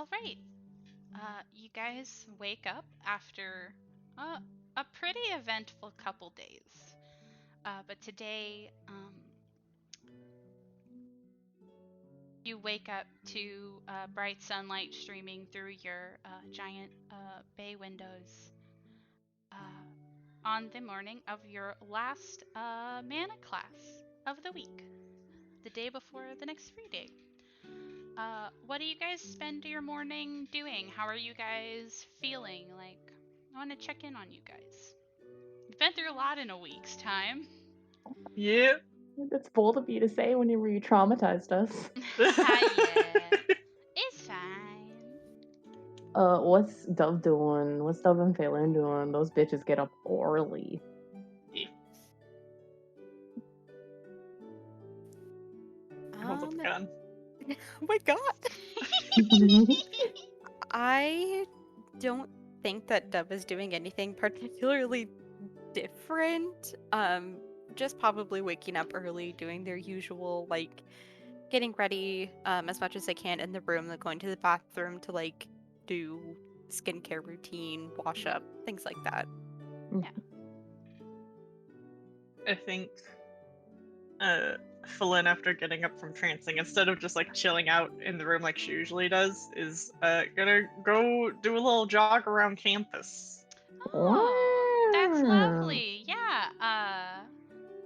All right. You guys wake up after a pretty eventful couple days. But today, you wake up to bright sunlight streaming through your giant bay windows on the morning of your last mana class of the week, the day before the next free day. What do you guys spend your morning doing? How are you guys feeling? Like, I want to check in on you guys. You've been through a lot in a week's time. Yeah. That's bold of you to say when you re-traumatized us. Yeah, it's fine. What's Dove doing? What's Dove and Phelan doing? Those bitches get up early. Holds up the gun. Oh my god. I don't think that Dove is doing anything particularly different. Just probably waking up early, doing their usual, like, getting ready as much as they can in the room, like going to the bathroom to, like, do skincare routine, wash up, things like that. I think Phelan, after getting up from trancing, instead of just like chilling out in the room like she usually does, is gonna go do a little jog around campus. Oh, that's Wow. lovely. Yeah,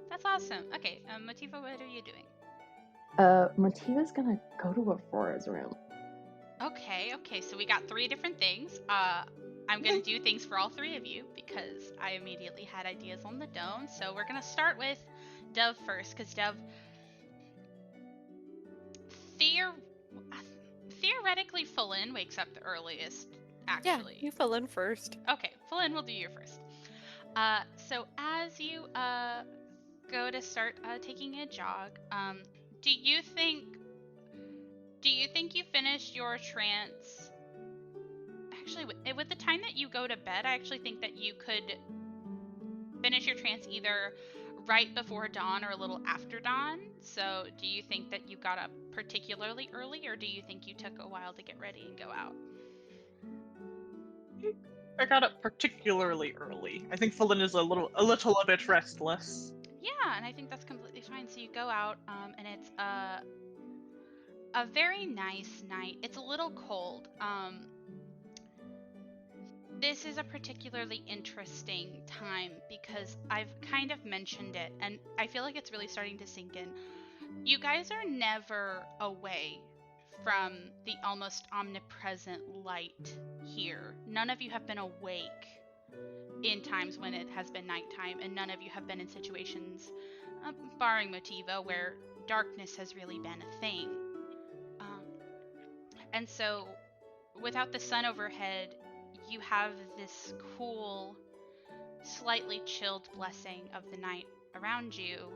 that's awesome. Okay, Motiva, what are you doing? Motiva's gonna go to Aurora's room. Okay, so we got three different things. I'm gonna do things for all three of you because I immediately had ideas on the dome. So we're gonna start with Dove first, because Dove theoretically Phelan wakes up the earliest, actually. Yeah, you fill in first. Okay, Phelan, we'll do you first. So as you go to start taking a jog, do you think you finished your trance? Actually, with the time that you go to bed, I actually think that you could finish your trance either right before dawn or a little after dawn. So do you think that you got up particularly early, or do you think you took a while to get ready and go out? I got up particularly early. I think Phelan is a little bit restless. Yeah, and I think that's completely fine. So you go out, and it's a very nice night. It's a little cold. This is a particularly interesting time because I've kind of mentioned it, and I feel like it's really starting to sink in. You guys are never away from the almost omnipresent light here. None of you have been awake in times when it has been nighttime, and none of you have been in situations, barring Motiva, where darkness has really been a thing. And so, without the sun overhead, you have this cool, slightly chilled blessing of the night around you.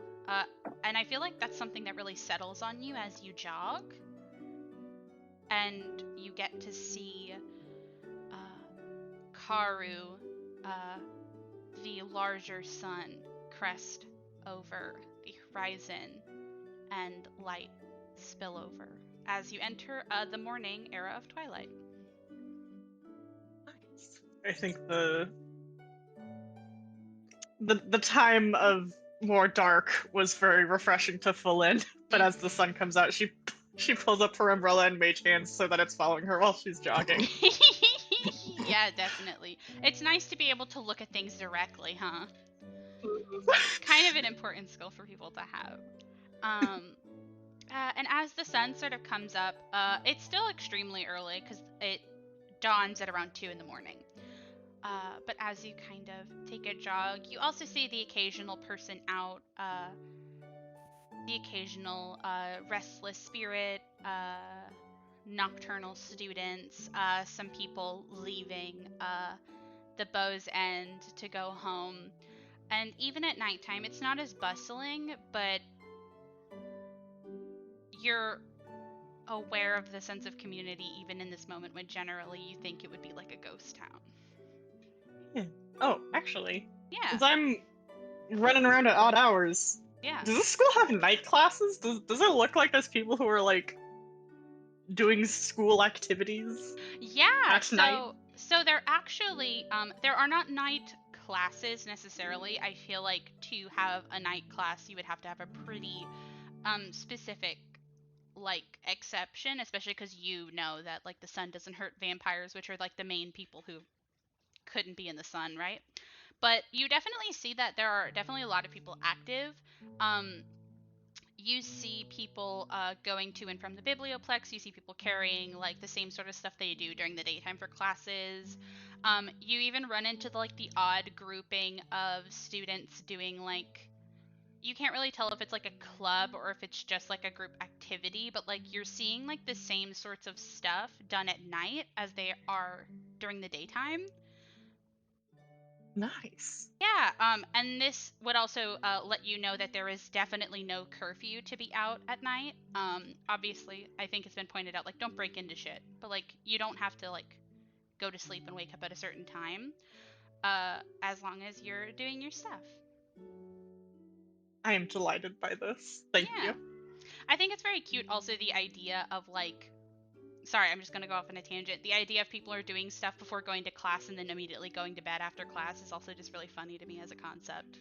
And I feel like that's something that really settles on you as you jog. And you get to see Karu, the larger sun, crest over the horizon and light spill over as you enter the morning era of twilight. I think the time of more dark was very refreshing to Phelan, but as the sun comes out, she pulls up her umbrella and mage hands so that it's following her while she's jogging. Yeah, definitely. It's nice to be able to look at things directly, huh? Kind of an important skill for people to have. And as the sun sort of comes up, it's still extremely early because it dawns at around 2 in the morning. But as you kind of take a jog, you also see the occasional person out, the occasional restless spirit, nocturnal students, some people leaving the Bow's End to go home. And even at nighttime, it's not as bustling, but you're aware of the sense of community even in this moment when generally you think it would be like a ghost town. Yeah. Oh, actually, Yeah. since I'm running around at odd hours, Yeah. does this school have night classes? Does it look like there's people who are like doing school activities Yeah, at night? so there actually there are not night classes necessarily. I feel like to have a night class you would have to have a pretty specific like exception, especially because you know that like the sun doesn't hurt vampires, which are like the main people who couldn't be in the sun, right? But you definitely see that there are definitely a lot of people active. Um, you see people going to and from the biblioplex. You see people carrying like the same sort of stuff they do during the daytime for classes. You even run into like the odd grouping of students doing like, you can't really tell if it's like a club or if it's just like a group activity, but like you're seeing like the same sorts of stuff done at night as they are during the daytime. Nice. Yeah, and this would also let you know that there is definitely no curfew to be out at night. Obviously, I think it's been pointed out, like, don't break into shit, but like, you don't have to like go to sleep and wake up at a certain time, as long as you're doing your stuff. I am delighted by this. Thank Yeah, you. I think it's very cute. Also, the idea of like, sorry, I'm just gonna go off on a tangent. The idea of people are doing stuff before going to class and then immediately going to bed after class is also just really funny to me as a concept.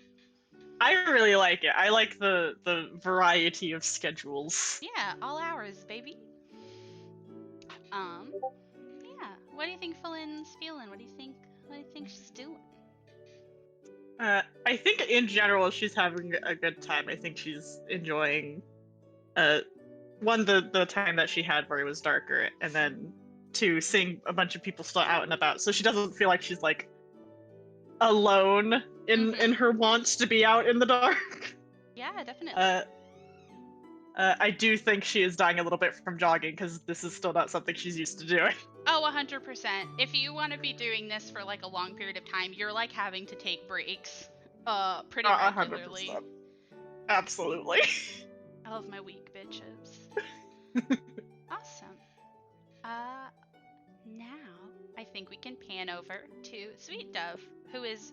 I really like it. I like the variety of schedules. Yeah, all hours, baby. Yeah. What do you think Phelin's feeling? What do you think she's doing? I think in general she's having a good time. I think she's enjoying one, the time that she had where it was darker, and then two, seeing a bunch of people still out and about, so she doesn't feel like she's like alone in her wants to be out in the dark. Yeah, definitely. I do think she is dying a little bit from jogging because this is still not something she's used to doing. Oh, 100%. If you want to be doing this for like a long period of time, you're like having to take breaks pretty regularly. 100%. Absolutely. I love my weak bitches. Awesome. Now I think we can pan over to Sweet Dove, who is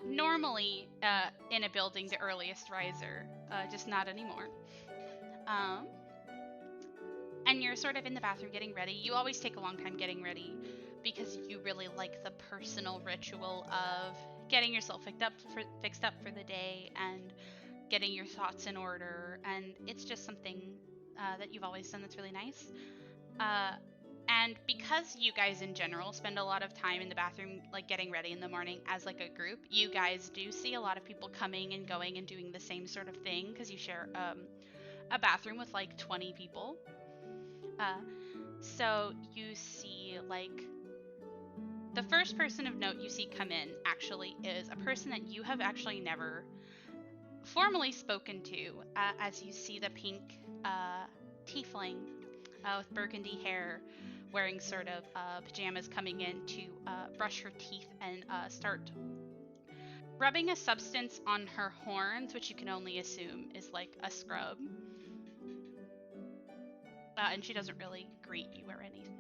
normally in a building the earliest riser, just not anymore. And you're sort of in the bathroom getting ready. You always take a long time getting ready because you really like the personal ritual of getting yourself fixed up for the day and getting your thoughts in order. And it's just something that you've always done that's really nice. And because you guys in general spend a lot of time in the bathroom, like getting ready in the morning as like a group, you guys do see a lot of people coming and going and doing the same sort of thing because you share a bathroom with like 20 people. So you see like the first person of note you see come in actually is a person that you have actually never formally spoken to, as you see the pink tiefling with burgundy hair wearing sort of pajamas coming in to brush her teeth and start rubbing a substance on her horns, which you can only assume is like a scrub. And she doesn't really greet you or anything.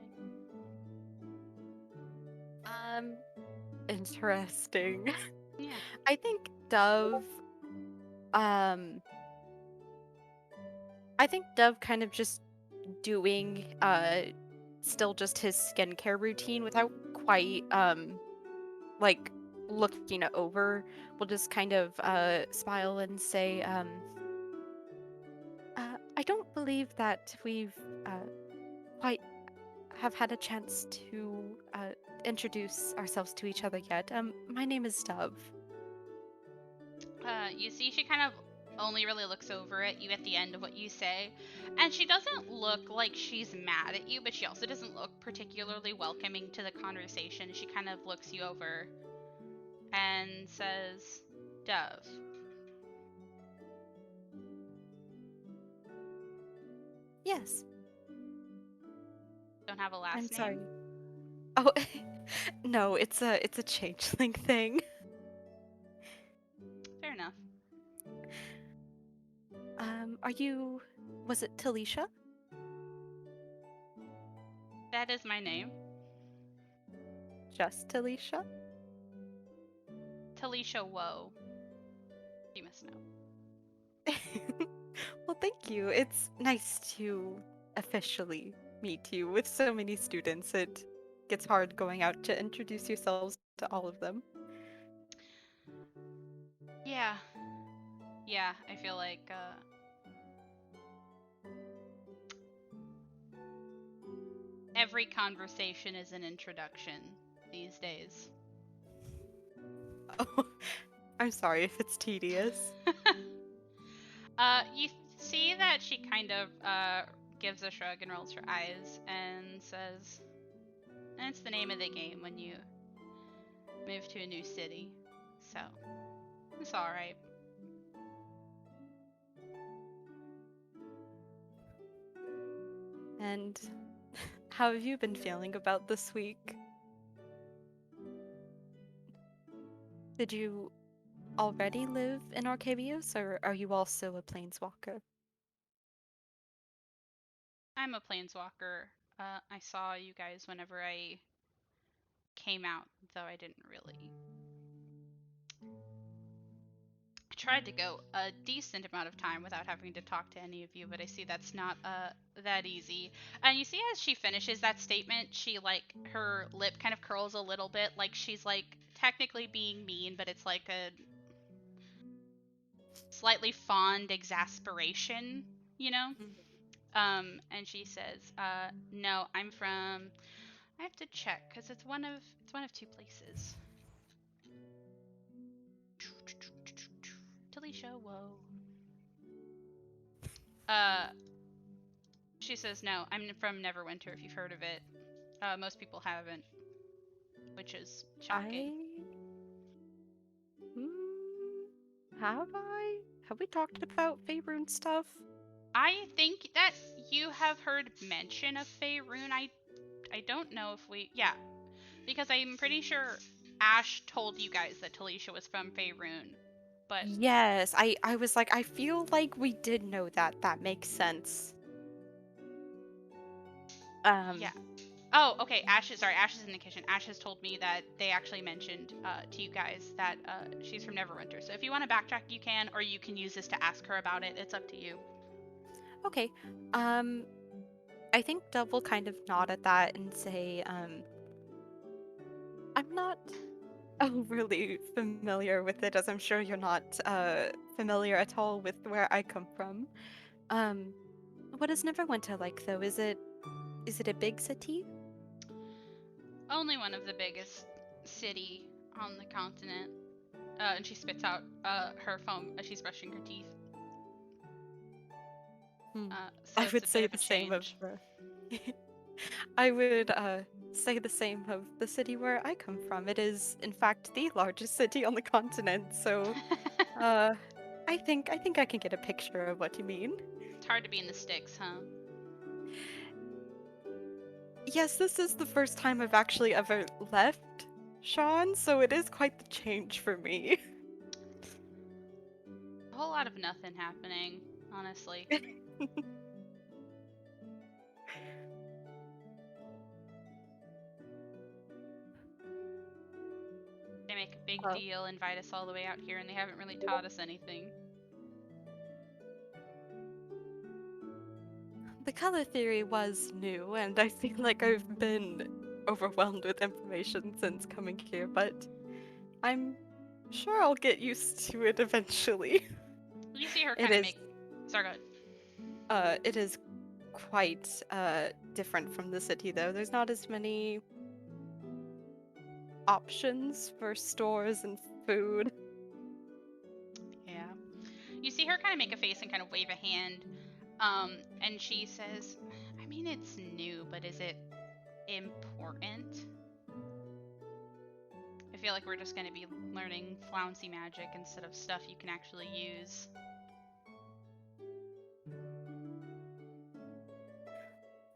Interesting. Yeah. I think Dove kind of just doing still just his skincare routine without quite like looking over, will just kind of smile and say I don't believe that we've quite have had a chance to introduce ourselves to each other yet. My name is Dove. You see she kind of only really looks over at you at the end of what you say, and she doesn't look like she's mad at you, but she also doesn't look particularly welcoming to the conversation. She kind of looks you over and says, Dove. Yes. Don't have a last name? I'm sorry. Oh, no, it's a changeling thing. Fair enough. Was it Talisha? That is my name. Just Talisha? Talisha Woe. You must know. Well, thank you. It's nice to officially meet you. With so many students, it gets hard going out to introduce yourselves to all of them. Yeah. Yeah, I feel like every conversation is an introduction these days. Oh, I'm sorry if it's tedious. You see that she kind of gives a shrug and rolls her eyes and says, and it's the name of the game when you move to a new city. So, it's alright. And how have you been feeling about this week? Did you already live in Arcabios, or are you also a planeswalker? I'm a planeswalker. I saw you guys whenever I came out, though I didn't really. I tried to go a decent amount of time without having to talk to any of you, but I see that's not that easy. And you see as she finishes that statement, she like her lip kind of curls a little bit, like she's like technically being mean, but it's like a slightly fond exasperation, you know? And she says, no, I'm from. I have to check because it's one of two places. Talisha, whoa. She says, no, I'm from Neverwinter. If you've heard of it, most people haven't, which is shocking. Have I? Have we talked about Faerun stuff? I think that you have heard mention of Faerun. I don't know if we. Yeah, because I'm pretty sure Ash told you guys that Talisha was from Faerun. But Yes, I was like, I feel like we did know that. That makes sense. yeah. Oh, okay. Ash is in the kitchen. Ash has told me that they actually mentioned to you guys that she's from Neverwinter. So if you want to backtrack, you can, or you can use this to ask her about it. It's up to you. Okay. I think Dub will kind of nod at that and say, I'm not overly familiar with it, as I'm sure you're not familiar at all with where I come from. What is Neverwinter like though? Is it a big city? Only one of the biggest city on the continent. And she spits out her foam as she's brushing her teeth. So I it's would a say bit of a the same of change. I would say the same of the city where I come from. It is, in fact, the largest city on the continent. So, I think I can get a picture of what you mean. It's hard to be in the sticks, huh? Yes, this is the first time I've actually ever left Sean, so it is quite the change for me. A whole lot of nothing happening, honestly. They make a big deal, invite us all the way out here, and they haven't really taught us anything. The color theory was new, and I feel like I've been overwhelmed with information since coming here, but I'm sure I'll get used to it eventually. You see her kind of make. Sorry, go ahead. It is quite different from the city, though. There's not as many options for stores and food. Yeah. You see her kind of make a face and kind of wave a hand. And she says, I mean, it's new, but is it important? I feel like we're just going to be learning flouncy magic instead of stuff you can actually use.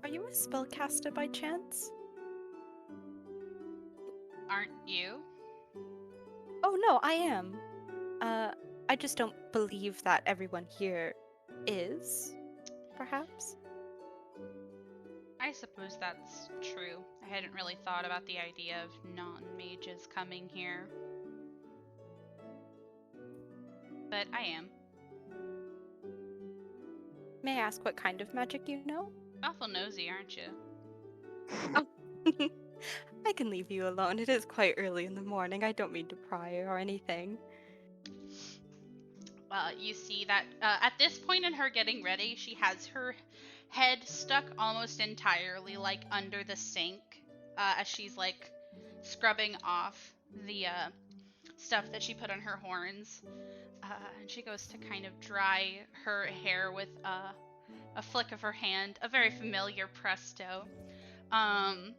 Are you a spellcaster by chance? Aren't you? Oh no, I am. I just don't believe that everyone here is, perhaps. I suppose that's true. I hadn't really thought about the idea of non-mages coming here. But I am. May I ask what kind of magic you know? Awful nosy, aren't you? I can leave you alone. It is quite early in the morning. I don't mean to pry or anything. You see that at this point in her getting ready, she has her head stuck almost entirely like under the sink as she's like scrubbing off the stuff that she put on her horns. And she goes to kind of dry her hair with a flick of her hand, a very familiar presto. Um,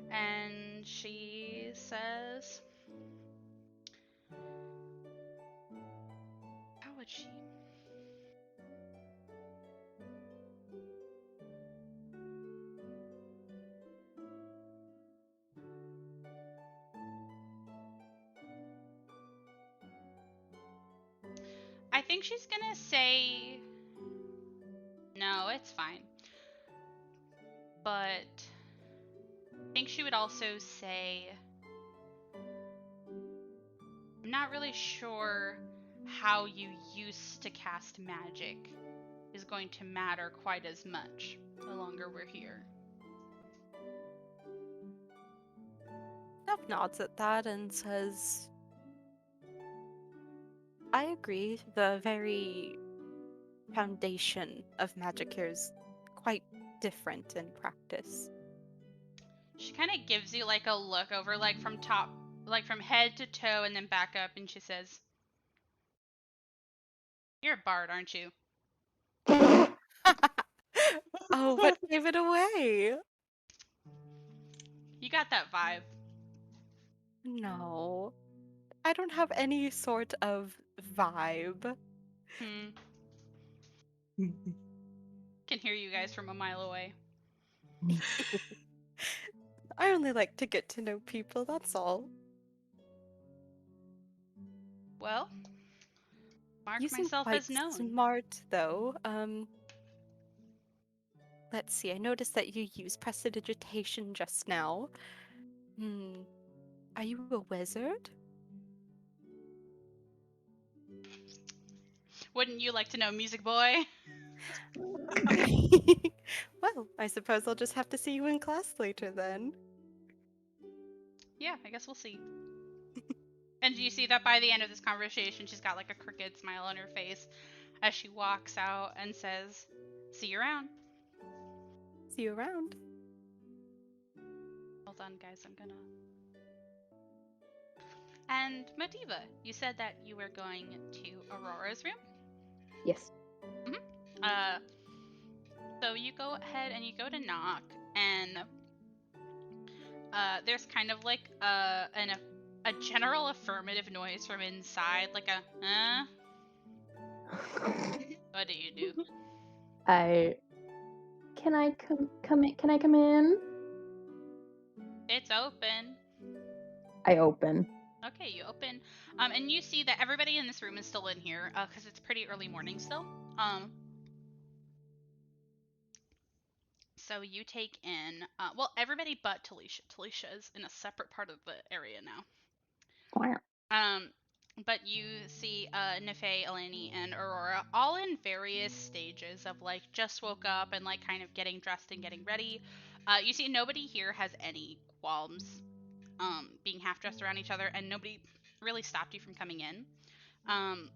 and she says, how would she? I think she's gonna say, no, it's fine. But I think she would also say, I'm not really sure how you used to cast magic is going to matter quite as much the longer we're here. Dove nods at that and says, I agree. The very foundation of magic here is quite different in practice. She kind of gives you like a look over, like from top, like from head to toe, and then back up, and she says, "You're a bard, aren't you?" Oh, what gave it away? You got that vibe. No, I don't have any sort of vibe. Can hear you guys from a mile away. I only like to get to know people, that's all. Well, mark You seem myself quite as known. smart, though. Let's see, I noticed that you used prestidigitation just now. Are you a wizard? Wouldn't you like to know, music boy? Well, I suppose I'll just have to see you in class later then. Yeah, I guess we'll see. And you see that by the end of this conversation, she's got like a crooked smile on her face as she walks out and says, "See you around." See you around. Hold on, guys, I'm gonna... And Motiva, you said that you were going to Aurora's room? Yes. So you go ahead and you go to knock, and there's kind of like a general affirmative noise from inside, like a, What do you do? Can I come in? Can I come in? It's open. I open. Okay, you open, and you see that everybody in this room is still in here, because it's pretty early morning still. So you take in, well, everybody but Talisha. Talisha is in a separate part of the area now. But you see Nefei, Eleni, and Aurora all in various stages of like just woke up and like kind of getting dressed and getting ready. You see nobody here has any qualms being half dressed around each other, and nobody really stopped you from coming in. I'm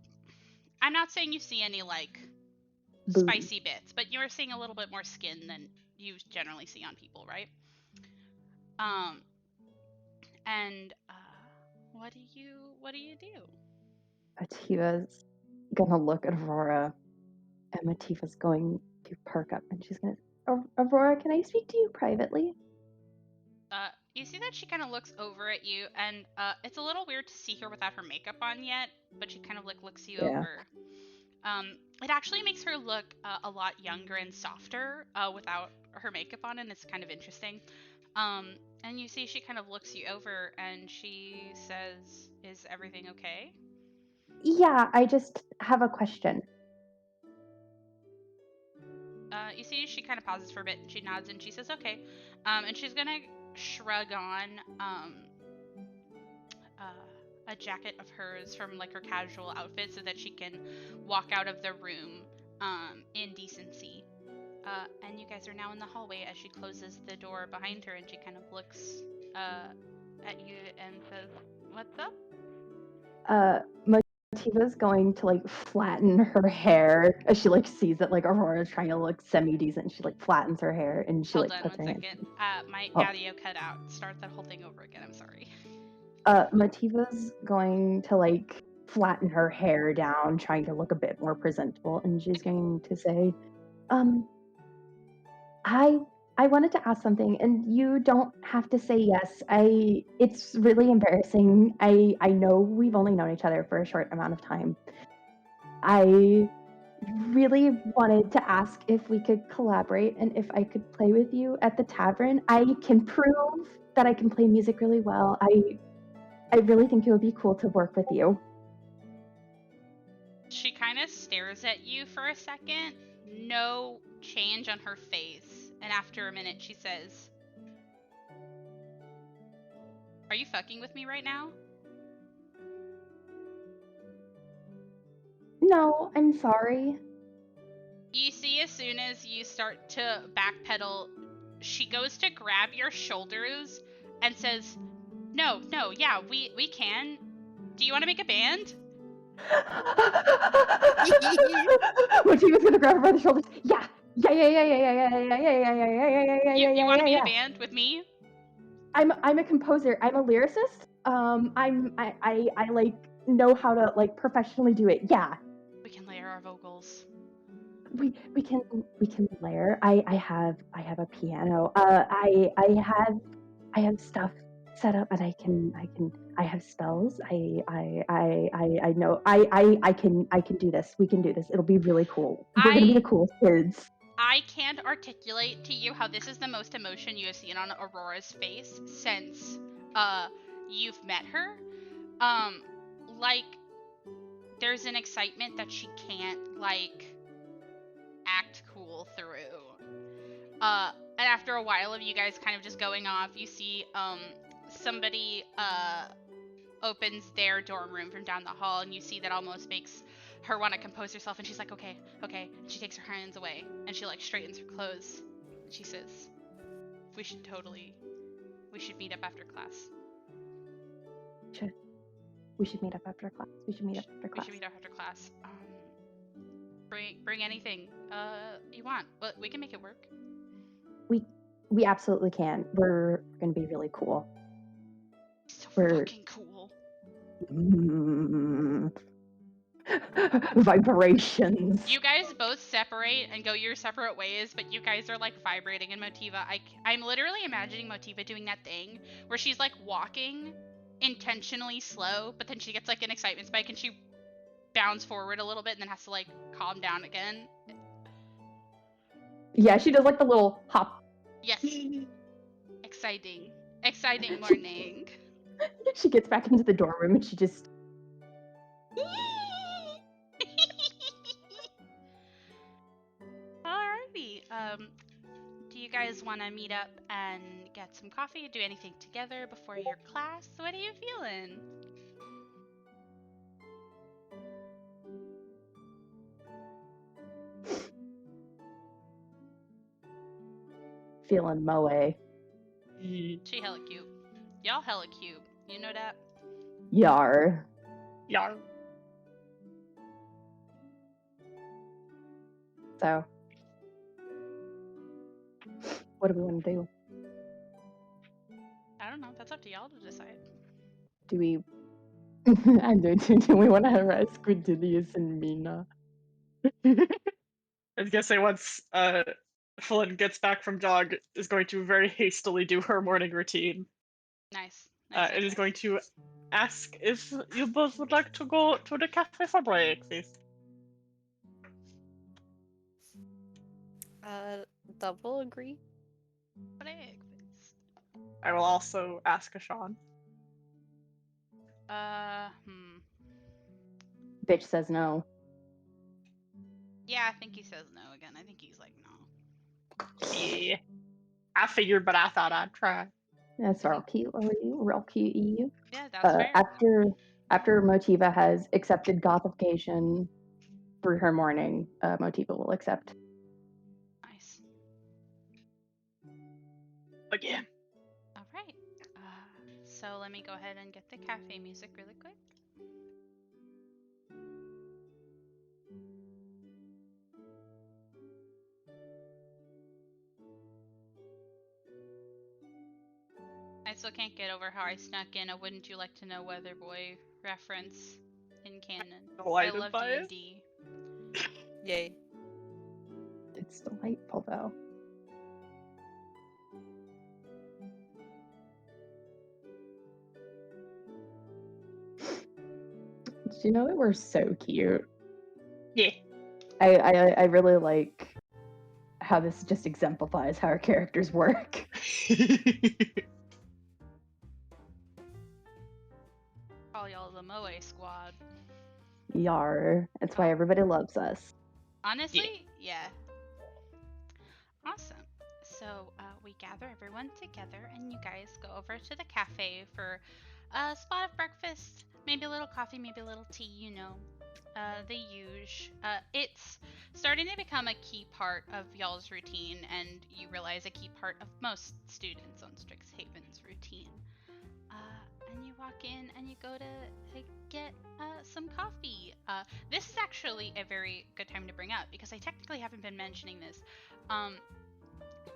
not saying you see any like spicy bits, but you're seeing a little bit more skin than you generally see on people, right? And what do you do? Ativa's gonna look at Aurora, and Ativa's going to perk up, and she's gonna, Aurora, can I speak to you privately? You see that she kind of looks over at you, and it's a little weird to see her without her makeup on yet, but she kind of like looks you over. It actually makes her look a lot younger and softer without her makeup on, and it's kind of interesting. And you see she kind of looks you over, and she says, "Is everything okay?" Yeah, I just have a question. You see she kind of pauses for a bit, and she nods, and she says, "Okay." And she's gonna shrug on a jacket of hers from like her casual outfit so that she can walk out of the room in decency. and you guys are now in the hallway as she closes the door behind her, and she kind of looks at you and says, "What's up?" Motiva's going to like flatten her hair as she like sees that like Aurora's trying to look semi-decent. She like flattens her hair and she Hold like on puts one her hand. second. My Oh. audio cut out. Start that whole thing over again. I'm sorry. Motiva's going to like flatten her hair down, trying to look a bit more presentable, and she's going to say, I wanted to ask something, and you don't have to say yes. It's really embarrassing. I know we've only known each other for a short amount of time. I really wanted to ask if we could collaborate and if I could play with you at the tavern. I can prove that I can play music really well. I really think it would be cool to work with you. She kind of stares at you for a second, no change on her face, and after a minute she says, "Are you fucking with me right now?" No, I'm sorry. You see, as soon as you start to backpedal, she goes to grab your shoulders and says, No, yeah, we can. Do you want to make a band? Motiva's gonna grab her by the shoulders. Yeah. You want to be in a band with me? I'm a composer. I'm a lyricist. I like know how to like professionally do it. Yeah. We can layer our vocals. We can layer. I have a piano. I have stuff set up and I have spells. I know I can do this. We can do this. It'll be really cool. We're gonna be the coolest kids. I can't articulate to you how this is the most emotion you have seen on Aurora's face since you've met her. Like there's an excitement that she can't like act cool through. And after a while of you guys kind of just going off, you see somebody opens their dorm room from down the hall, and you see that almost makes her want to compose herself, and she's like, okay. And she takes her hands away, and she like straightens her clothes. And she says, we should meet up after class. We should meet up after class. We should meet up after class. Bring anything you want. But we can make it work. We absolutely can. We're gonna be really cool. So fucking cool. Vibrations. You guys both separate and go your separate ways, but you guys are like vibrating in Motiva. I'm literally imagining Motiva doing that thing where she's like walking intentionally slow, but then she gets like an excitement spike and she bounds forward a little bit and then has to like calm down again. Yeah, she does like the little hop. Yes. Exciting morning. She gets back into the dorm room and she just Alrighty. Do you guys want to meet up and get some coffee, do anything together before your class? What are you feeling? feeling moe. She hella cute. Y'all hella cute. You know that? Yar. So, what do we want to do? I don't know. That's up to y'all to decide. Do we? Do we want to arrest Quintilius and Mina? I was gonna say once Flynn gets back from jog, is going to very hastily do her morning routine. Nice. It is going to ask if you both would like to go to the cafe for breakfast. Double agree. Breakfast. I will also ask Ashan. Bitch says no. Yeah, I think he says no again. I think he's like, no. Yeah. I figured, but I thought I'd try. That's real cute, real cute, Eve. Yeah, that's fair. After Motiva has accepted gothification through her morning, Motiva will accept. Nice. again. All right. So let me go ahead and get the cafe music really quick. I still can't get over how I snuck in a "Wouldn't you like to know Weather Boy" reference in canon. I Delighted love by it. D&D. Yay. It's delightful, though. Did you know that we're so cute? Yeah. I really like how this just exemplifies how our characters work. Call y'all the Moe Squad. Yar. That's why everybody loves us. Honestly, yeah. Awesome. So we gather everyone together, and you guys go over to the cafe for a spot of breakfast, maybe a little coffee, maybe a little tea, you know, the huge. It's starting to become a key part of y'all's routine, and you realize a key part of most students on Strixhaven's routine. And you walk in and you go to get some coffee. This is actually a very good time to bring up because I technically haven't been mentioning this.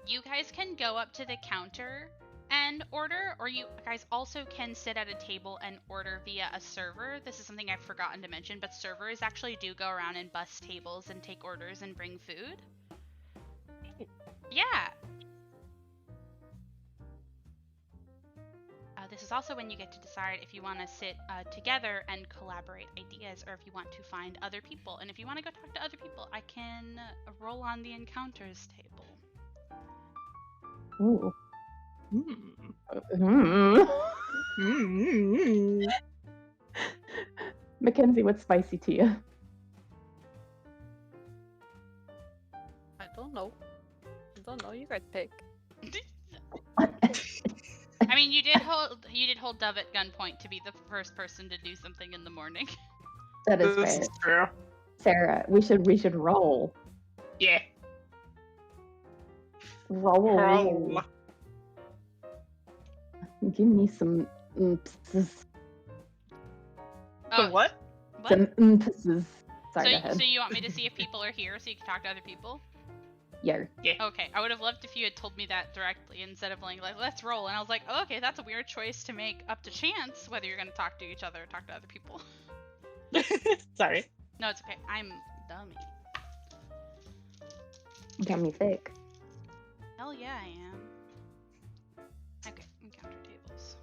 You guys can go up to the counter and order, or you guys also can sit at a table and order via a server. This is something I've forgotten to mention, but servers actually do go around and bus tables and take orders and bring food. Yeah. This is also when you get to decide if you want to sit together and collaborate ideas, or if you want to find other people. And if you want to go talk to other people, I can roll on the encounters table. Ooh. Mackenzie, what's spicy to you? I don't know. You guys pick. I mean, you did hold Dove at gunpoint to be the first person to do something in the morning. That is This fair. is true. Sarah, we should roll. Yeah. Roll. Roll. Give me some oompses. The what? What? Some oompses. Sorry, go ahead. So you want me to see if people are here so you can talk to other people? Yeah. Okay, I would have loved if you had told me that directly instead of like, let's roll. And I was like, oh, okay, that's a weird choice to make up to chance whether you're going to talk to each other or talk to other people. Sorry. No, it's okay. I'm dummy. Dummy thick. Hell yeah, I am. Okay, encounter tables.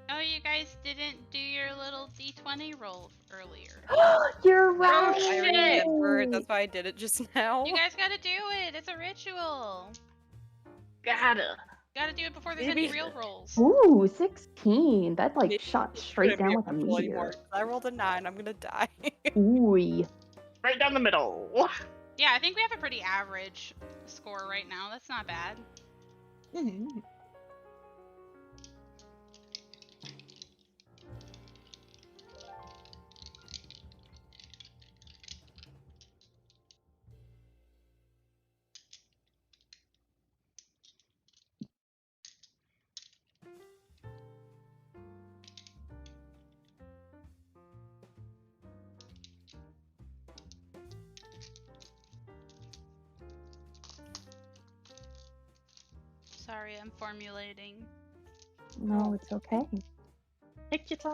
Oh, you guys didn't do your little D20 roll earlier. You're right. I remember. That's why I did it just now. You guys gotta do it. It's a ritual. Gotta. Gotta do it before there's Maybe- any real rolls. Ooh, 16. That like Maybe shot it straight shouldn't be down with a ritual meteor. anymore, 'cause I rolled a 9. I'm gonna die. Ooh. Right down the middle. Yeah, I think we have a pretty average score right now. That's not bad. Mhm. Sorry, I'm formulating. No, it's okay. Take your time.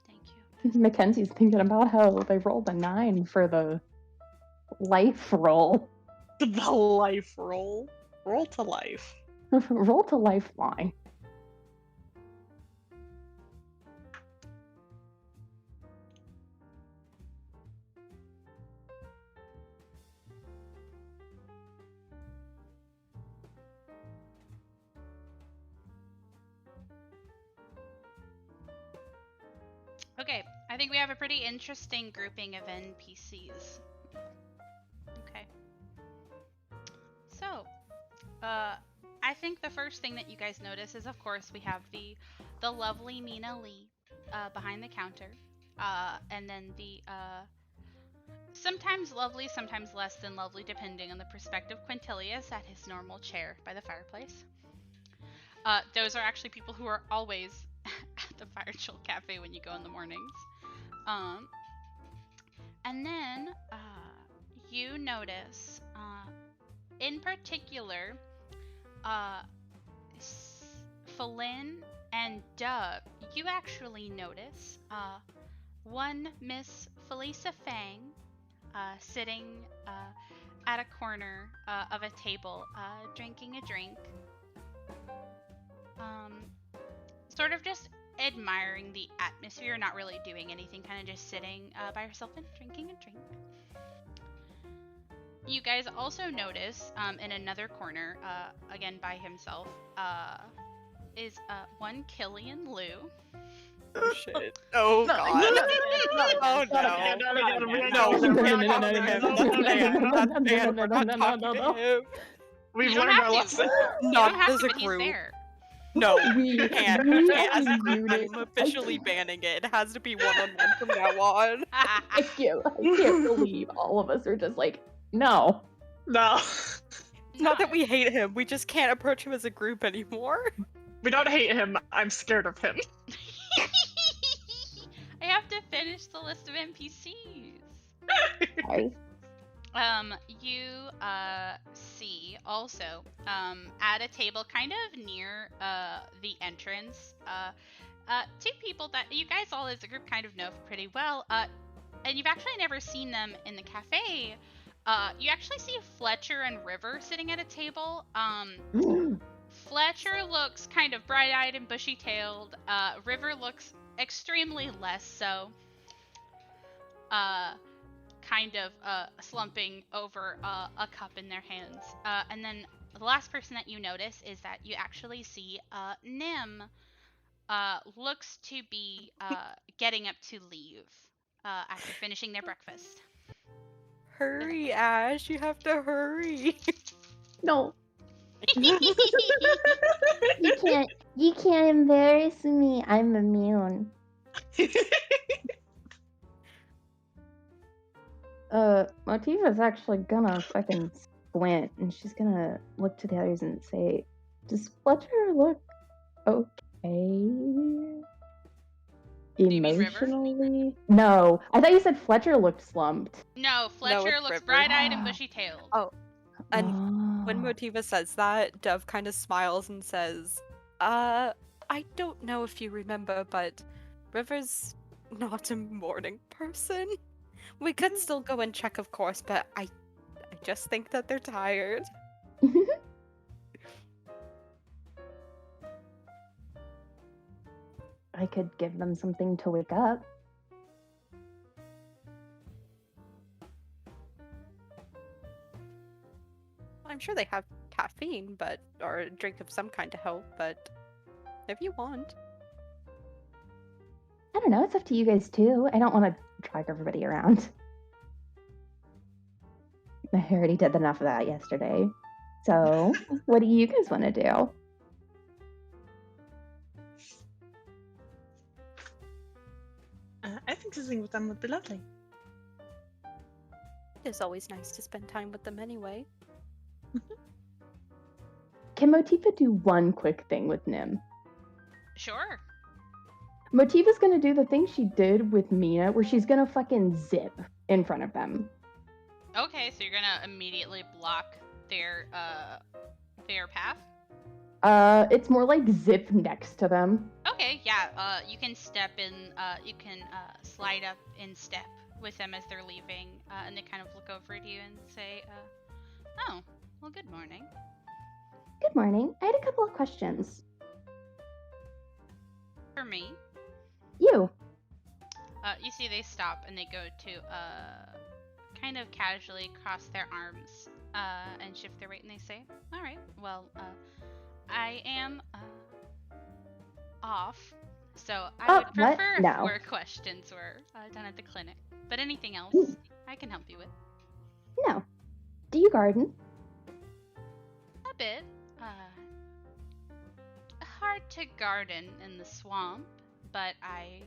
Thank you. Mackenzie's thinking about how they rolled a 9 for the life roll. The life roll. Roll to life. Roll to lifeline. Okay, I think we have a pretty interesting grouping of NPCs. Okay. So, I think the first thing that you guys notice is, of course, we have the lovely Mina Lee behind the counter, and then the sometimes lovely, sometimes less than lovely, depending on the perspective, Quintilius at his normal chair by the fireplace. Those are actually people who are always at the Fire Chill Cafe when you go in the mornings. And then you notice, in particular, Falin and Dub, you actually notice one Miss Felisa Fang sitting at a corner of a table, drinking a drink. Sort of just admiring the atmosphere, not really doing anything, kind of just sitting by herself and drinking a drink. You guys also notice in another corner, again by himself, is one Killian Liu. Oh shit. Oh god. Oh no. We've You don't learned have our to. lesson. You Not don't have as to, a but he's group. there. No, We can't. we As a are group, unmuted. I'm officially banning it. It has to be one-on-one from now on. I can't believe all of us are just like, no. No. It's not that we hate him, we just can't approach him as a group anymore. We don't hate him. I'm scared of him. I have to finish the list of NPCs. Sorry. You see also at a table kind of near the entrance, two people that you guys all as a group kind of know pretty well, and you've actually never seen them in the cafe. You actually see Fletcher and River sitting at a table. Fletcher looks kind of bright-eyed and bushy-tailed. River looks extremely less so. Kind of slumping over a cup in their hands. And then the last person that you notice is that you actually see Nim looks to be getting up to leave after finishing their breakfast. Hurry, Ash, you have to hurry. No. You can't embarrass me. I'm immune. Motiva's actually gonna fucking squint and she's gonna look to the others and say, does Fletcher look okay? you mean River? Emotionally? No. I thought you said Fletcher looked slumped. No, Fletcher it's looks River. bright-eyed and bushy-tailed. Oh, and when Oh. Motiva says that, Dove kind of smiles and says, I don't know if you remember, but River's not a morning person. We could still go and check, of course, but I just think that they're tired. I could give them something to wake up. I'm sure they have caffeine, or a drink of some kind to help, but if you want. I don't know, it's up to you guys too. I don't want to drag everybody around. I already did enough of that yesterday. So, what do you guys want to do? I think sitting with them would be lovely. It's always nice to spend time with them anyway. Can Motiva do one quick thing with Nim? Sure. Motiva's gonna do the thing she did with Mina, where she's gonna fucking zip in front of them. Okay, so you're gonna immediately block their path? It's more like zip next to them. Okay, yeah, you can step in, you can slide up in step with them as they're leaving, and they kind of look over at you and say, oh, well, good morning. Good morning. I had a couple of questions. For me, You. you see they stop and they go to, kind of casually cross their arms, and shift their weight, and they say, alright, well, I am, off, so I Oh, would what? prefer No. if more questions were done at the clinic. But anything else, I can help you with. No. Do you garden? A bit. hard to garden in the swamp, but I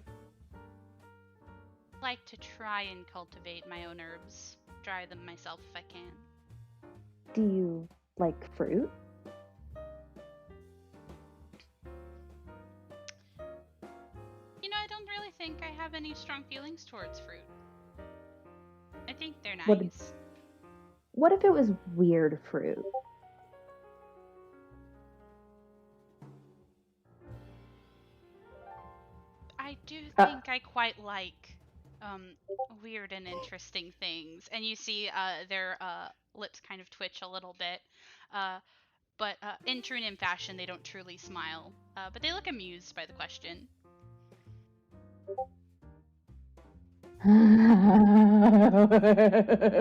like to try and cultivate my own herbs, dry them myself if I can. Do you like fruit? You know, I don't really think I have any strong feelings towards fruit. I think they're What- nice. What if it was weird fruit? I do Uh. think I quite like weird and interesting things. And you see their lips kind of twitch a little bit. But in true Nim fashion, they don't truly smile. But they look amused by the question.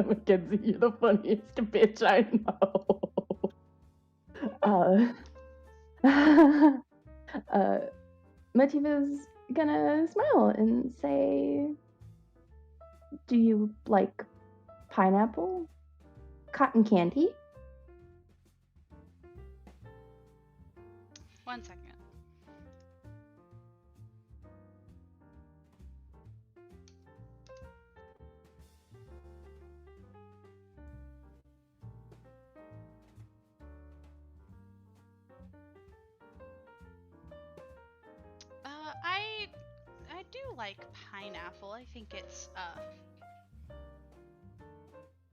Mackenzie, you're the funniest bitch I know. Mativa's gonna smile and say, do you like pineapple? Cotton candy? One second. I do like pineapple. I think it's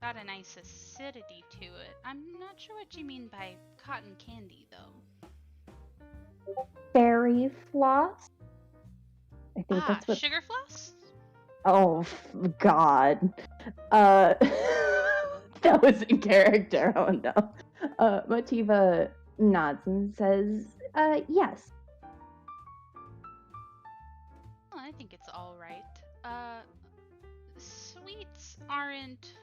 got a nice acidity to it. I'm not sure what you mean by cotton candy though. Berry floss? I think that's what. Sugar floss? Oh, God. That was in character. Oh, no. Motiva nods and says, yes. Well, I think it's all right. Sweets aren't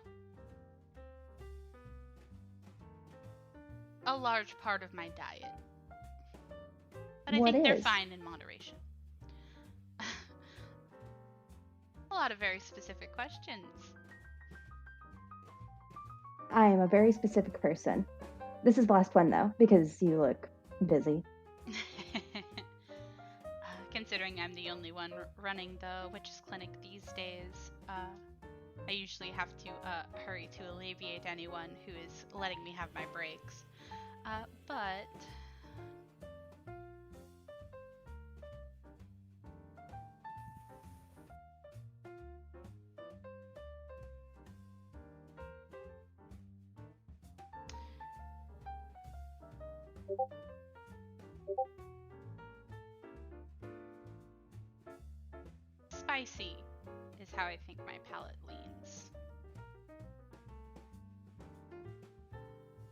a large part of my diet. But I What think they're is? fine in moderation. A lot of very specific questions. I am a very specific person. This is the last one, though, because you look busy. Considering I'm the only one running the witches clinic these days, I usually have to hurry to alleviate anyone who is letting me have my breaks. But spicy is how I think my palate leans.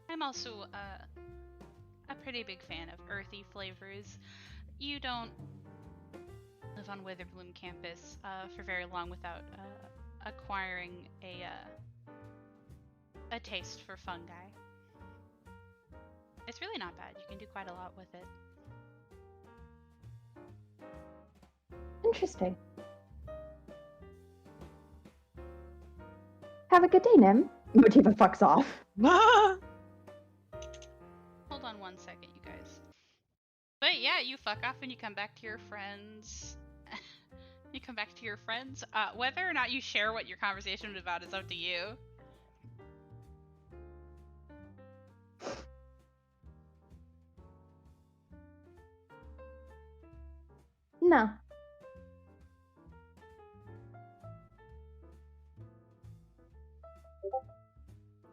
I'm also a pretty big fan of earthy flavors. You don't live on Witherbloom campus for very long without acquiring a taste for fungi. It's really not bad. You can do quite a lot with it. Interesting. Have a good day, Nim. Motiva fucks off. Hold on one second, you guys. But yeah, you fuck off and you come back to your friends. You come back to your friends. Whether or not you share what your conversation was about is up to you. No.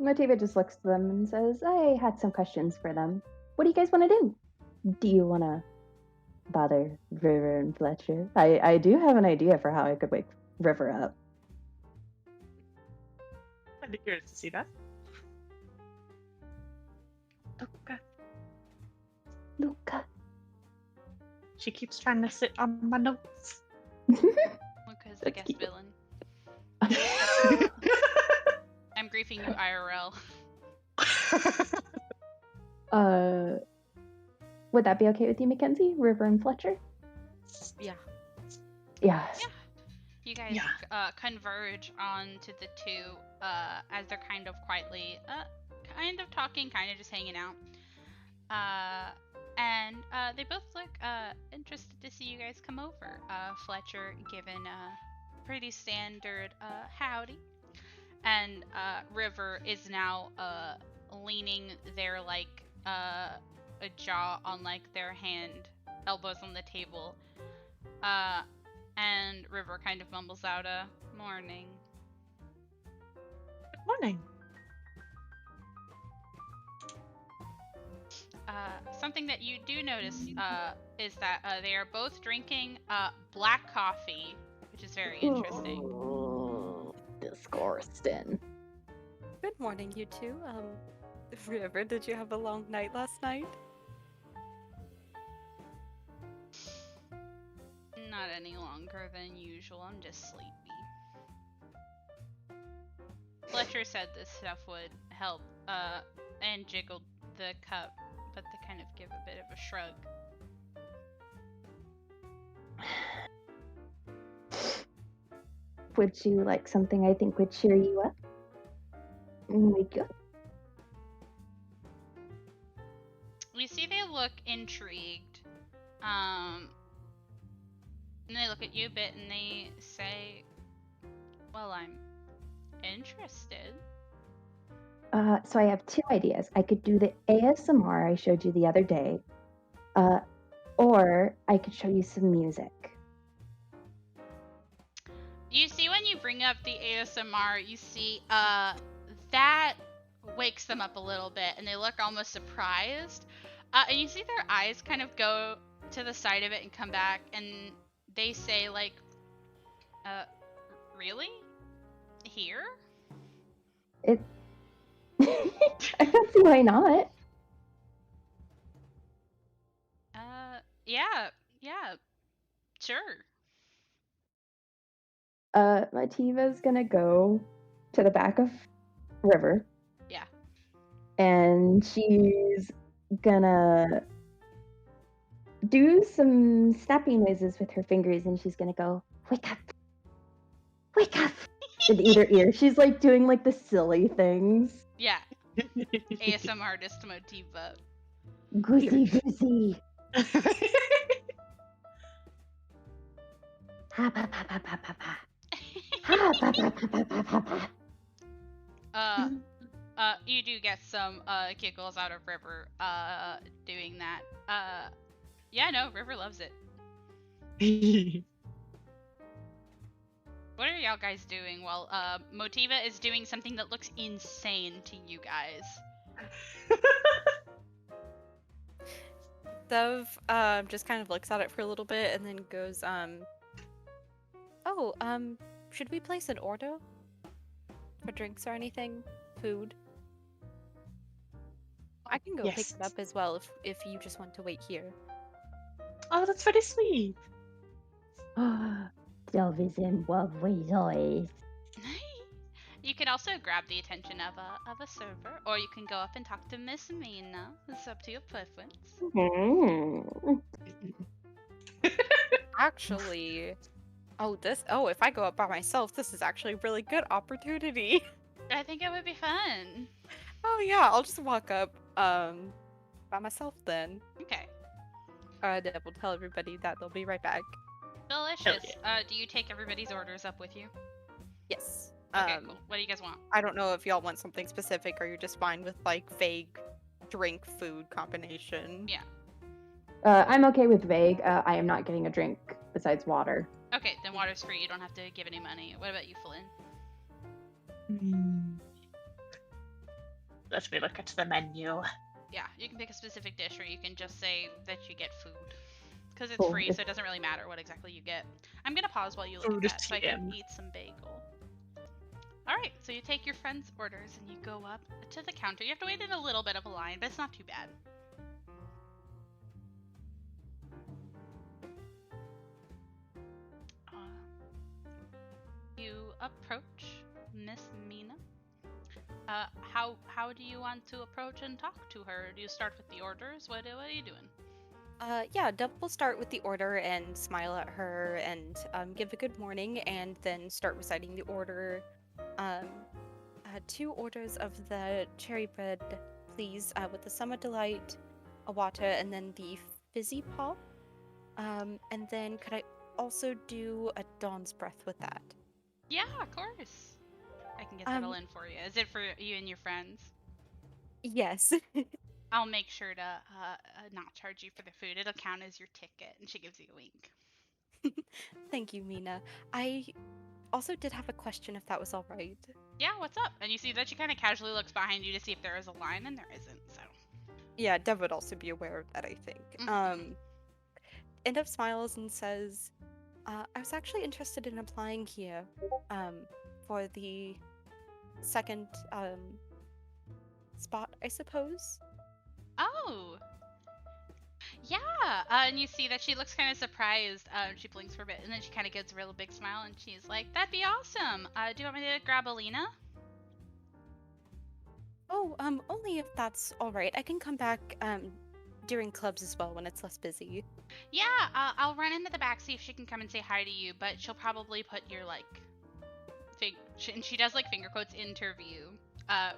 Motiva just looks to them and says, I had some questions for them. What do you guys want to do? Do you want to bother River and Fletcher? I do have an idea for how I could wake River up. I'd be curious to see that. Luca. Luca. She keeps trying to sit on my notes. Luca's the That's guest cute. villain. I'm griefing you IRL. Would that be okay with you, Mackenzie? River and Fletcher? Yeah. Yeah. You guys converge onto the two as they're kind of quietly, kind of talking, kind of just hanging out. And they both look interested to see you guys come over. Fletcher given a pretty standard howdy, and River is now leaning their like a jaw on like their hand, elbows on the table, and River kind of mumbles out a morning. Good morning. Something that you do notice is that they are both drinking black coffee, which is very interesting. Disgusting. Good morning, you two. River, did you have a long night last night? Not any longer than usual. I'm just sleepy. Fletcher said this stuff would help, and jiggled the cup, but they kind of give a bit of a shrug. Would you like something I think would cheer you up? Wake up. You see they look intrigued. And they look at you a bit and they say, well, I'm interested. So I have two ideas. I could do the ASMR I showed you the other day, or I could show you some music. You see when you bring up the ASMR, you see that wakes them up a little bit and they look almost surprised. And you see their eyes kind of go to the side of it and come back, and they say like, really? Here? I don't see why not. Yeah, sure. Mativa's gonna go to the back of River. Yeah. And she's gonna do some snappy noises with her fingers, and she's gonna go, wake up, wake up, in either ear. She's like doing like the silly things. Yeah. ASM artist Motiva. Goosey, goosey. Ha pa pa pa pa pa pa. Ha pa pa pa pa pa pa pa. You do get some giggles out of River doing that. Yeah, no, River loves it. What are y'all guys doing while Motiva is doing something that looks insane to you guys? Dove just kind of looks at it for a little bit and then goes, should we place an order? For drinks or anything? Food? I can go pick Yes. it up as well if you just want to wait here. Oh, that's very sweet. Dove is in love with toys. You can also grab the attention of a server, or you can go up and talk to Miss Mina. It's up to your preference. Actually, if I go up by myself, this is actually a really good opportunity. I think it would be fun. Oh yeah, I'll just walk up by myself then. Okay. Then we'll tell everybody that they'll be right back. Delicious. Do you take everybody's orders up with you? Yes. Okay, cool. What do you guys want? I don't know if y'all want something specific or you're just fine with like vague drink food combination. Yeah. I'm okay with vague. I am not getting a drink besides water. Okay, then water's free. You don't have to give any money. What about you, Flynn? Let me look at the menu. Yeah, you can pick a specific dish, or you can just say that you get food. Because it's Cool. free, so it doesn't really matter what exactly you get. I'm gonna pause while you look Food at is that, so I can TM. eat some bagel. Alright, so you take your friend's orders and you go up to the counter. You have to wait in a little bit of a line, but it's not too bad. You approach Miss Mina. How do you want to approach and talk to her? Do you start with the orders? What are you doing? Yeah, Dove will start with the order and smile at her and give a good morning and then start reciting the order. 2 orders of the cherry bread, please, with the summer delight, a water, and then the Fizzy Pop. And then could I also do a Dawn's Breath with that? Yeah, of course. I can get that all Um, in for you. Is it for you and your friends? Yes. I'll make sure to not charge you for the food. It'll count as your ticket. And she gives you a wink. Thank you, Mina. I also did have a question if that was all right. Yeah, what's up? And you see that she kind of casually looks behind you to see if there is a line, and there isn't. So. Yeah, Dev would also be aware of that, I think. Mhm. And Dev smiles and says, I was actually interested in applying here for the second spot, I suppose. Oh. Yeah. And you see that she looks kind of surprised. She blinks for a bit, and then she kind of gives a real big smile, and she's like, "That'd be awesome. Do you want me to grab Alina?" Oh, only if that's all right. I can come back during clubs as well when it's less busy. Yeah. I'll run into the back, see if she can come and say hi to you. But she'll probably put your like, and she does like finger quotes interview.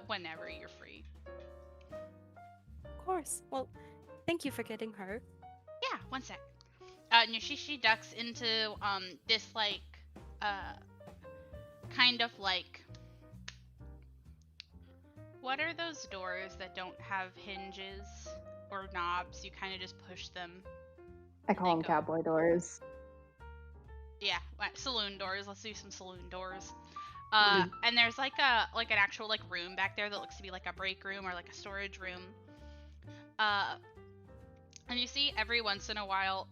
Whenever you're free. Of course. Well, thank you for getting her. Yeah. One sec. And she ducks into this like kind of like, what are those doors that don't have hinges or knobs? You kind of just push them. I call them go. cowboy doors. Yeah, saloon doors. Let's do some saloon doors. And there's like an actual like room back there that looks to be like a break room or like a storage room. And you see every once in a while,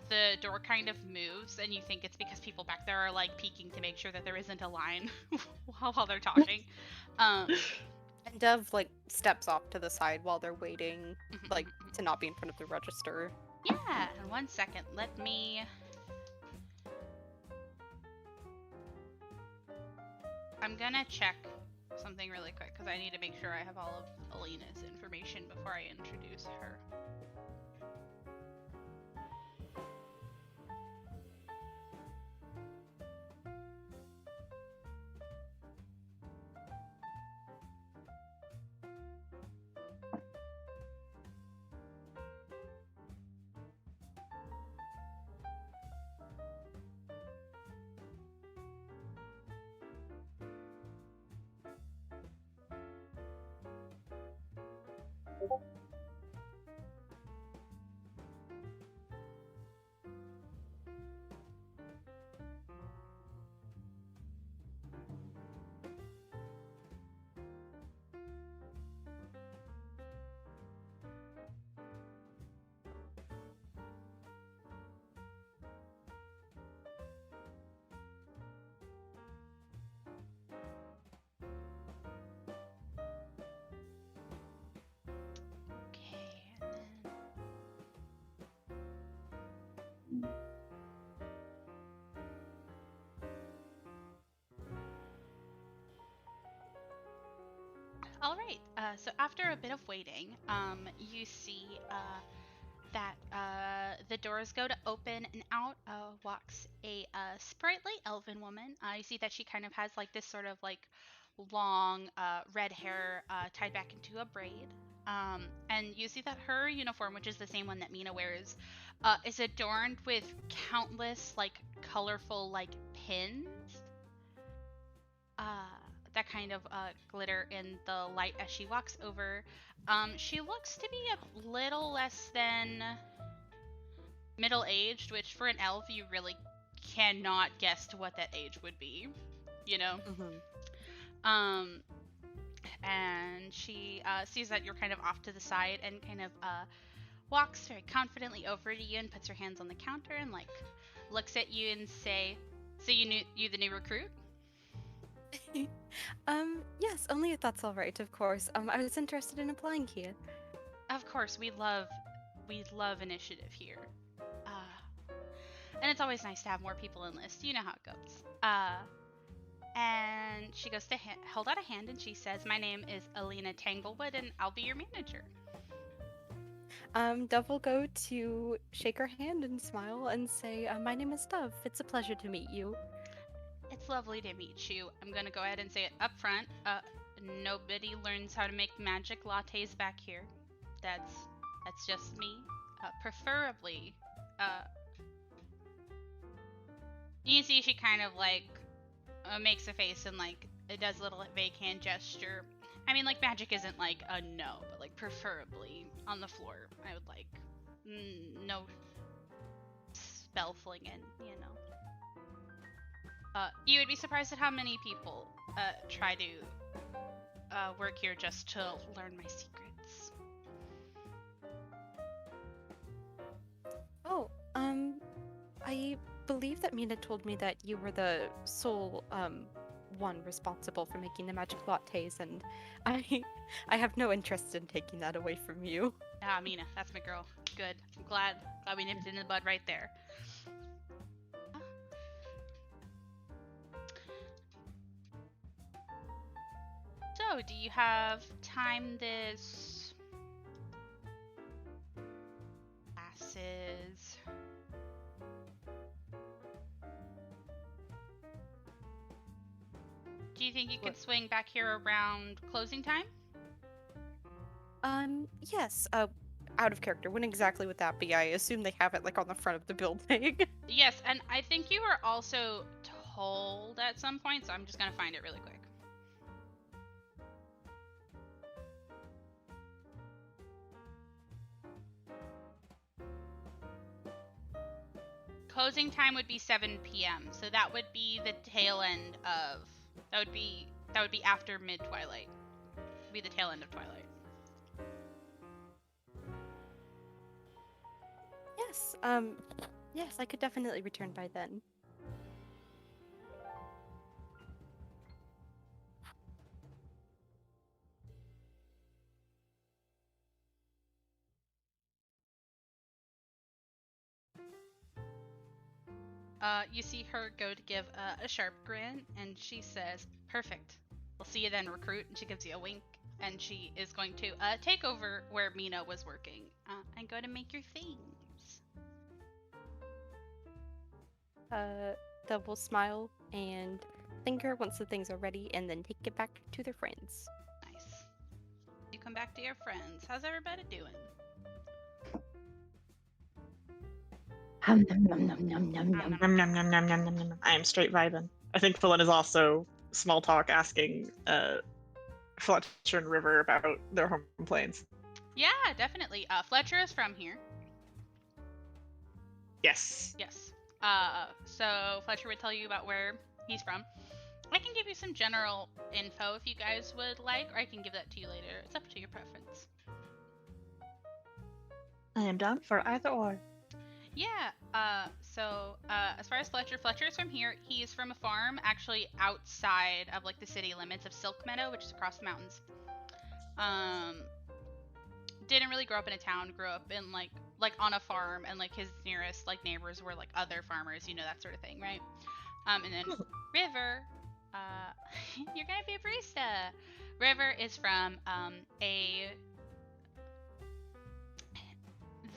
the door kind of moves, and you think it's because people back there are like peeking to make sure that there isn't a line while they're talking. And Dev like steps off to the side while they're waiting, like to not be in front of the register. Yeah, and 1 second, let me. I'm gonna check something really quick because I need to make sure I have all of Alina's information before I introduce her. All right. So after a bit of waiting, you see that the doors go to open, and out walks a sprightly elven woman. You see that she kind of has like this sort of like long red hair tied back into a braid. And you see that her uniform, which is the same one that Mina wears, is adorned with countless like colorful like pins. That kind of glitter in the light as she walks over. She looks to be a little less than middle-aged, which for an elf you really cannot guess to what that age would be, you know? And she sees that you're kind of off to the side and kind of walks very confidently over to you and puts her hands on the counter and like looks at you and say, "So you the new recruit?" Yes, only if that's all right, of course. I was interested in applying here. Of course, we love initiative here. And it's always nice to have more people enlist. You know how it goes. And she goes to hold out a hand and she says, "My name is Alina Tanglewood and I'll be your manager." Dove will go to shake her hand and smile and say, "My name is Dove. It's a pleasure to meet you." It's lovely to meet you. I'm gonna go ahead and say it up front. Nobody learns how to make magic lattes back here. That's That's just me. Preferably, you can see she kind of like makes a face and like it does a little vague hand gesture. I mean, like magic isn't like a no, but like preferably on the floor. I would like no spell flinging, you know. You would be surprised at how many people try to work here just to learn my secrets. Oh, I believe that Mina told me that you were the sole one responsible for making the magic lattes, and I have no interest in taking that away from you. Ah, Mina, that's my girl. Good. I'm glad we nipped it in the bud right there. So, do you have time this classes? Do you think you could swing back here around closing time? Yes, out of character. When exactly would that be? I assume they have it like on the front of the building. Yes, and I think you were also told at some point, so I'm just gonna find it really quick. Closing time would be 7 p.m. So that would be the tail end of that would be after mid twilight. Be the tail end of twilight. Yes, yes, I could definitely return by then. You see her go to give a sharp grin, and she says, "Perfect. We'll see you then, recruit." And she gives you a wink, and she is going to take over where Mina was working and go to make your things. They'll smile and thank her once the things are ready, and then take it back to their friends. Nice. You come back to your friends. How's everybody doing? Nom, nom, nom, nom, nom, nom. Nom, nom, nom, nom, nom, nom, nom. I am straight vibing. I think Philin is also small talk asking Fletcher and River about their home plains. Yeah, definitely. Fletcher is from here. Yes. Yes. So Fletcher would tell you about where he's from. I can give you some general info if you guys would like, or I can give that to you later. It's up to your preference. I am down for either or. Yeah, so as far as Fletcher is from here. He is from a farm actually outside of like the city limits of Silk Meadow, which is across the mountains. Didn't really grow up in a town, grew up in like on a farm, and like his nearest like neighbors were like other farmers, you know, that sort of thing, right? And then River, you're gonna be a barista. River is from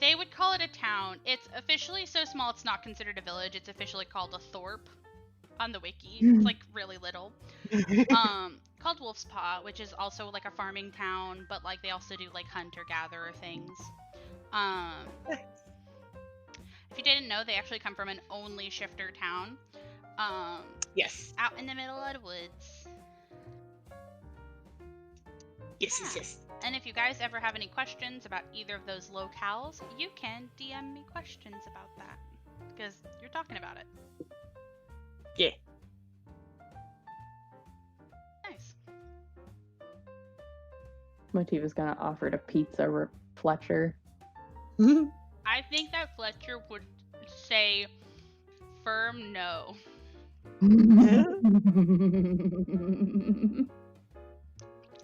they would call it a town. It's officially so small it's not considered a village. It's officially called a thorp on the wiki. It's like really little. Called Wolf's Paw, which is also like a farming town, but like they also do like hunter-gatherer things. If you didn't know, they actually come from an only shifter town. Yes. Out in the middle of the woods. Yes, Yeah. yes, yes. And if you guys ever have any questions about either of those locales, you can DM me questions about that. Because you're talking about it. Yeah. Nice. Motiva's gonna offer to pizza Fletcher. I think that Fletcher would say firm no.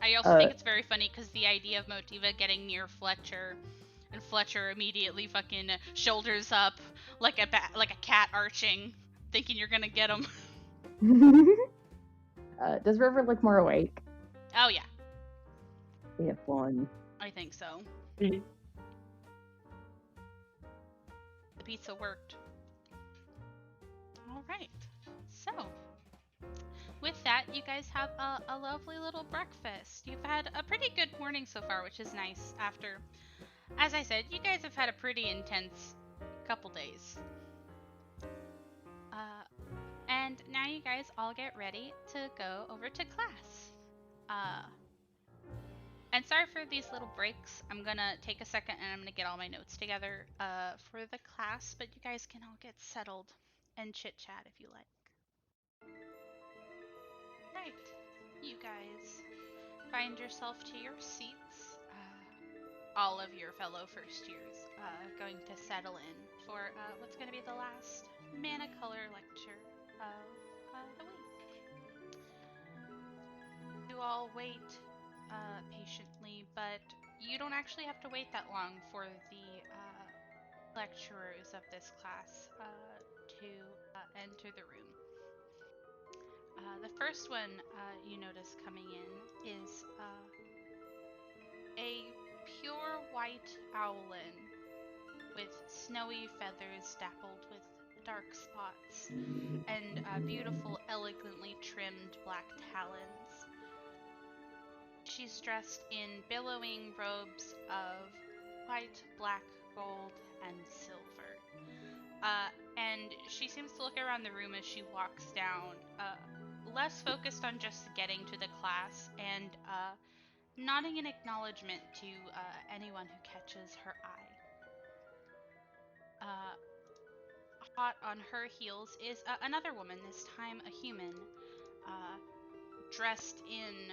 I also think it's very funny because the idea of Motiva getting near Fletcher, and Fletcher immediately fucking shoulders up like a cat arching, thinking you're gonna get him. Does River look more awake? Oh yeah, We have one. I think so. Mhm. The pizza worked. All right, so with that, you guys have a lovely little breakfast. You've had a pretty good morning so far, which is nice after as I said, you guys have had a pretty intense couple days. And now you guys all get ready to go over to class. And sorry for these little breaks. I'm gonna take a second and I'm gonna get all my notes together for the class, but you guys can all get settled and chit chat if you like. Right, you guys find yourself to your seats. All of your fellow first years going to settle in for what's going to be the last Mana Color lecture of the week. You all wait patiently, but you don't actually have to wait that long for the lecturers of this class to enter the room. The first one you notice coming in is a pure white owlin with snowy feathers dappled with dark spots and beautiful, elegantly trimmed black talons. She's dressed in billowing robes of white, black, gold, and silver. And she seems to look around the room as she walks down, less focused on just getting to the class and nodding in acknowledgement to anyone who catches her eye. Hot on her heels is another woman, this time a human, dressed in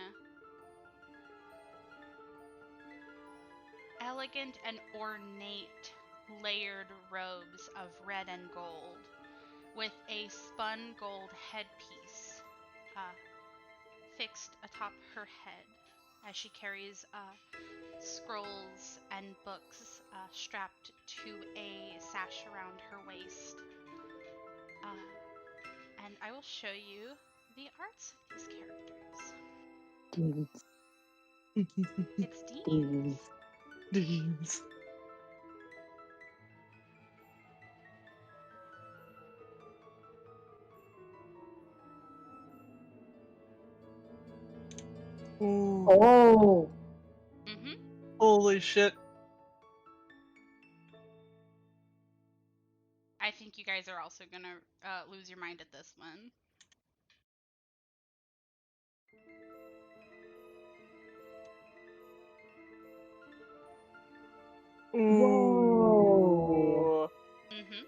elegant and ornate layered robes of red and gold, with a spun gold headpiece fixed atop her head as she carries scrolls and books strapped to a sash around her waist. And I will show you the arts of these characters. Dudes. It's Dean. Deans. Ooh. Oh. Mm-hmm. Holy shit. I think you guys are also gonna lose your mind at this one. Whoa. Mm-hmm.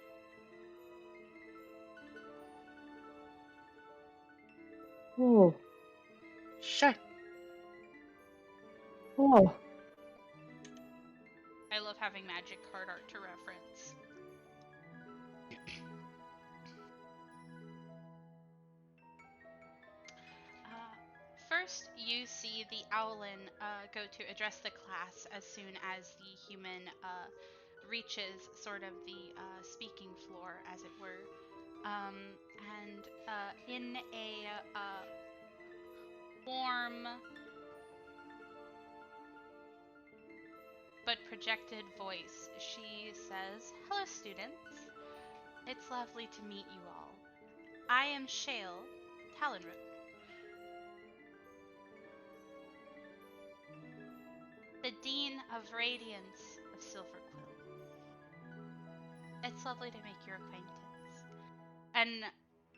Whoa. Shit. Whoa. I love having magic card art to reference. First, you see the Owlin go to address the class as soon as the human reaches sort of the speaking floor, as it were. And in a warm but projected voice, she says, "Hello, students. It's lovely to meet you all. I am Shale Talonrook. The Dean of Radiance of Silverquill. It's lovely to make your acquaintance." And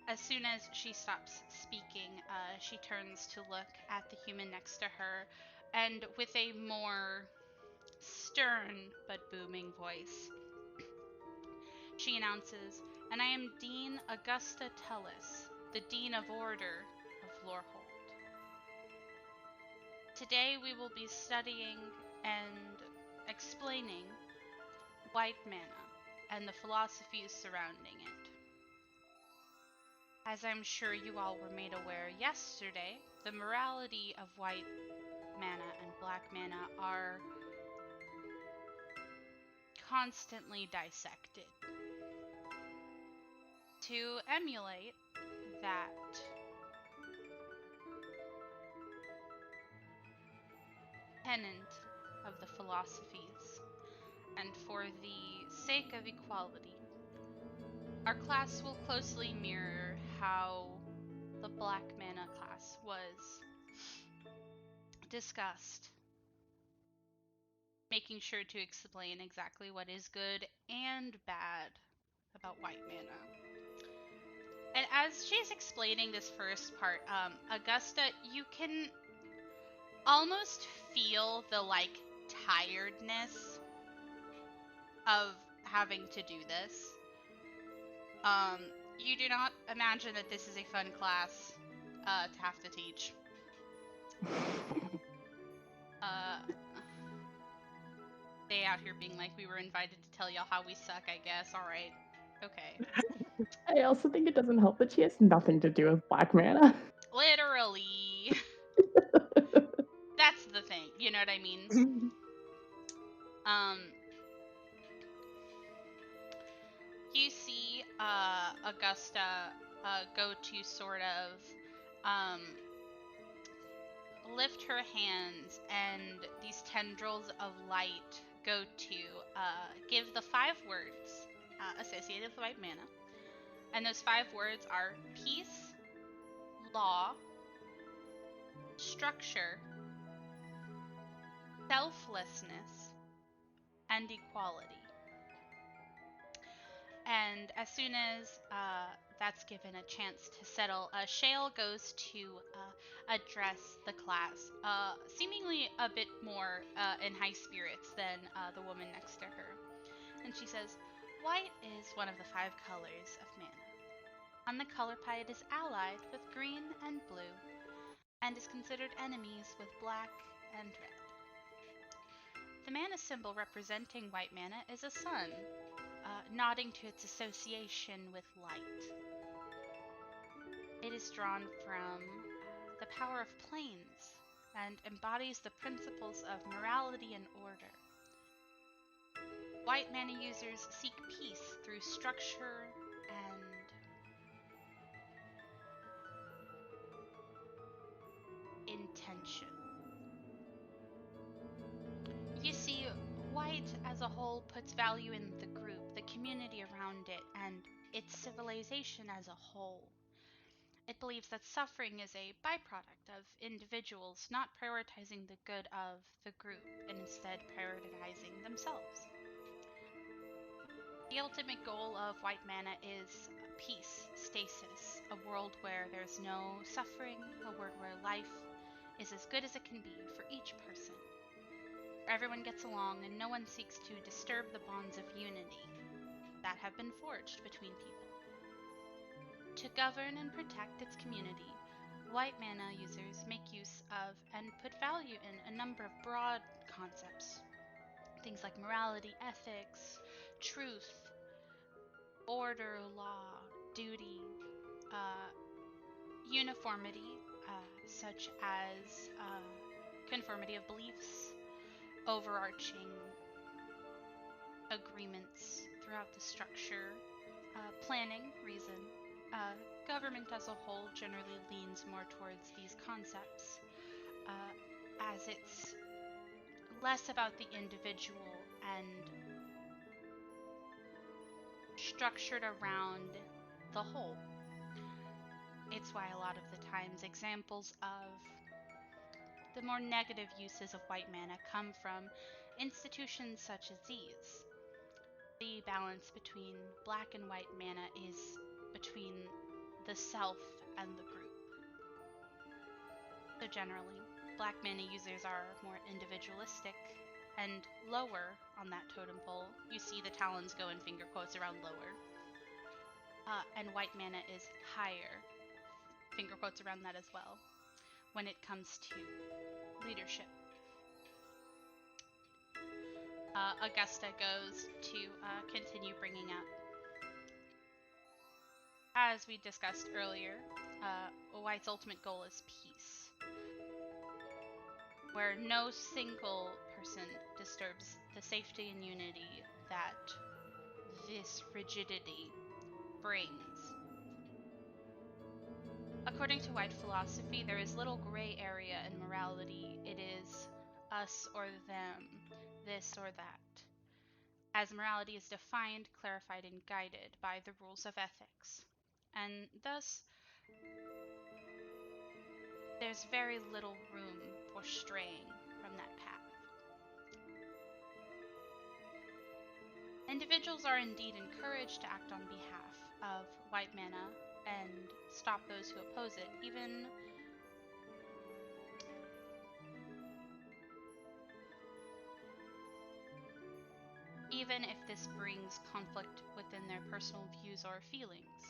as soon as she stops speaking, she turns to look at the human next to her, and with a more stern but booming voice, she announces, "And I am Dean Augusta Tellis, the Dean of Order of Lorehold. Today we will be studying and explaining white mana and the philosophies surrounding it. As I'm sure you all were made aware yesterday, the morality of white mana and black mana are constantly dissected. To emulate that tenet of the philosophies, and for the sake of equality, our class will closely mirror how the black mana class was discussed making sure to explain exactly what is good and bad about white mana. And as she's explaining this first part, Augusta, you can almost feel the like tiredness of having to do this. You do not imagine that this is a fun class to have to teach. They out here being like, we were invited to tell y'all how we suck, I guess. All right. Okay. I also think it doesn't help that she has nothing to do with black mana. Literally. That's the thing. You know what I mean? You see Augusta go to sort of lift her hands, and these tendrils of light go to give the 5 words associated with white mana. And those 5 words are peace, law, structure, selflessness, and equality. And as soon as that's given a chance to settle, Shale goes to address the class, seemingly a bit more in high spirits than the woman next to her. And she says, white is one of the 5 colors of mana. On the color pie, it is allied with green and blue, and is considered enemies with black and red. The mana symbol representing white mana is a sun, nodding to its association with light. It is drawn from the power of planes and embodies the principles of morality and order. White mana users seek peace through structure and intention. You see, white as a whole puts value in the group, the community around it, and its civilization as a whole. It believes that suffering is a byproduct of individuals not prioritizing the good of the group and instead prioritizing themselves. The ultimate goal of white mana is peace, stasis, a world where there's no suffering, a world where life is as good as it can be for each person, where everyone gets along and no one seeks to disturb the bonds of unity that have been forged between people. To govern and protect its community, white mana users make use of and put value in a number of broad concepts. Things like morality, ethics, truth, order, law, duty, uniformity, such as conformity of beliefs, overarching agreements throughout the structure, planning, reason. Government as a whole generally leans more towards these concepts, as it's less about the individual and structured around the whole. It's why a lot of the times examples of the more negative uses of white mana come from institutions such as these. The balance between black and white mana is between the self and the group. So generally, black mana users are more individualistic and lower on that totem pole. You see the talons go in finger quotes around lower. And white mana is higher, finger quotes around that as well, when it comes to leadership. Augusta goes to continue bringing up, as we discussed earlier, White's ultimate goal is peace, where no single person disturbs the safety and unity that this rigidity brings. According to White philosophy, there is little gray area in morality. It is us or them, this or that, as morality is defined, clarified, and guided by the rules of ethics. And thus, there's very little room for straying from that path. Individuals are indeed encouraged to act on behalf of white mana and stop those who oppose it, even if this brings conflict within their personal views or feelings.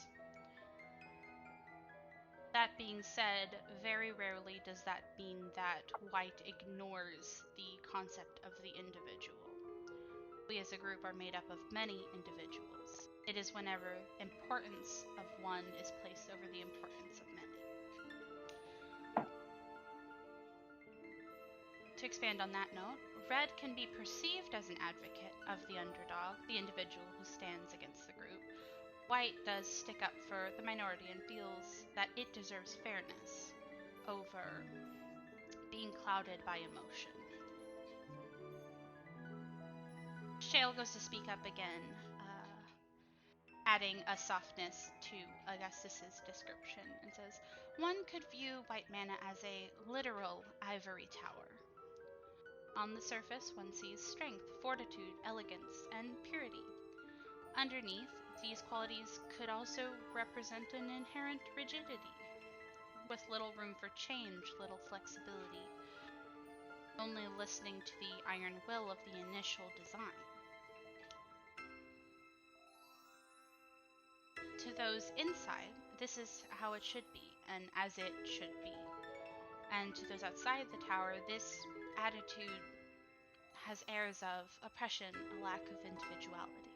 That being said, very rarely does that mean that white ignores the concept of the individual. We as a group are made up of many individuals. It is whenever importance of one is placed over the importance of many. To expand on that note, red can be perceived as an advocate of the underdog, the individual who stands against the group. White does stick up for the minority and feels that it deserves fairness over being clouded by emotion. Shale goes to speak up again, adding a softness to Augustus's description, and says, one could view white mana as a literal ivory tower. On the surface, one sees strength, fortitude, elegance, and purity. Underneath, these qualities could also represent an inherent rigidity, with little room for change, little flexibility, only listening to the iron will of the initial design. To those inside, this is how it should be, and as it should be. And to those outside the tower, this attitude has airs of oppression, a lack of individuality.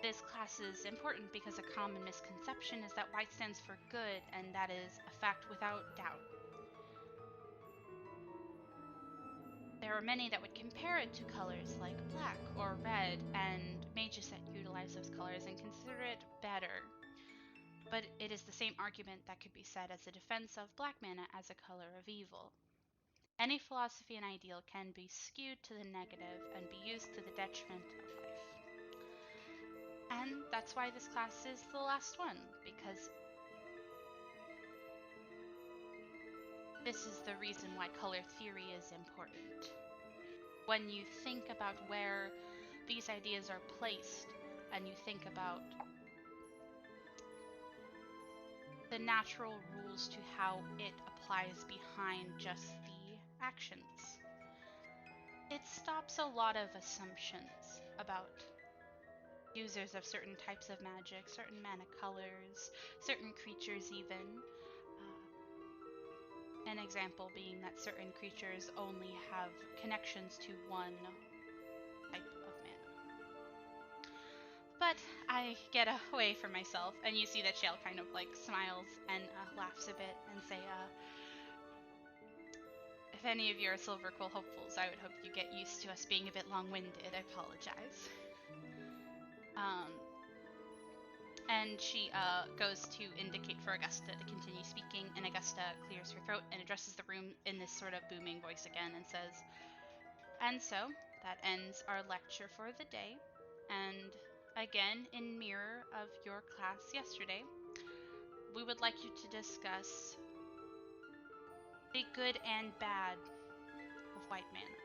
This class is important because a common misconception is that white stands for good, and that is a fact without doubt. There are many that would compare it to colors like black or red, and mages that utilize those colors and consider it better. But it is the same argument that could be said as a defense of black mana as a color of evil. Any philosophy and ideal can be skewed to the negative and be used to the detriment of life. And that's why this class is the last one, because this is the reason why color theory is important. When you think about where these ideas are placed, and you think about the natural rules to how it applies behind just the actions, it stops a lot of assumptions about users of certain types of magic, certain mana colors, certain creatures even. An example being that certain creatures only have connections to one type of mana. But I get away from myself, and you see that Shale kind of like smiles and laughs a bit and say, if any of you are Silver Quill hopefuls, I would hope you get used to us being a bit long-winded. I apologize. And she goes to indicate for Augusta to continue speaking, and Augusta clears her throat and addresses the room in this sort of booming voice again and says, and so, that ends our lecture for the day, and again, in mirror of your class yesterday, we would like you to discuss the good and bad of white mana.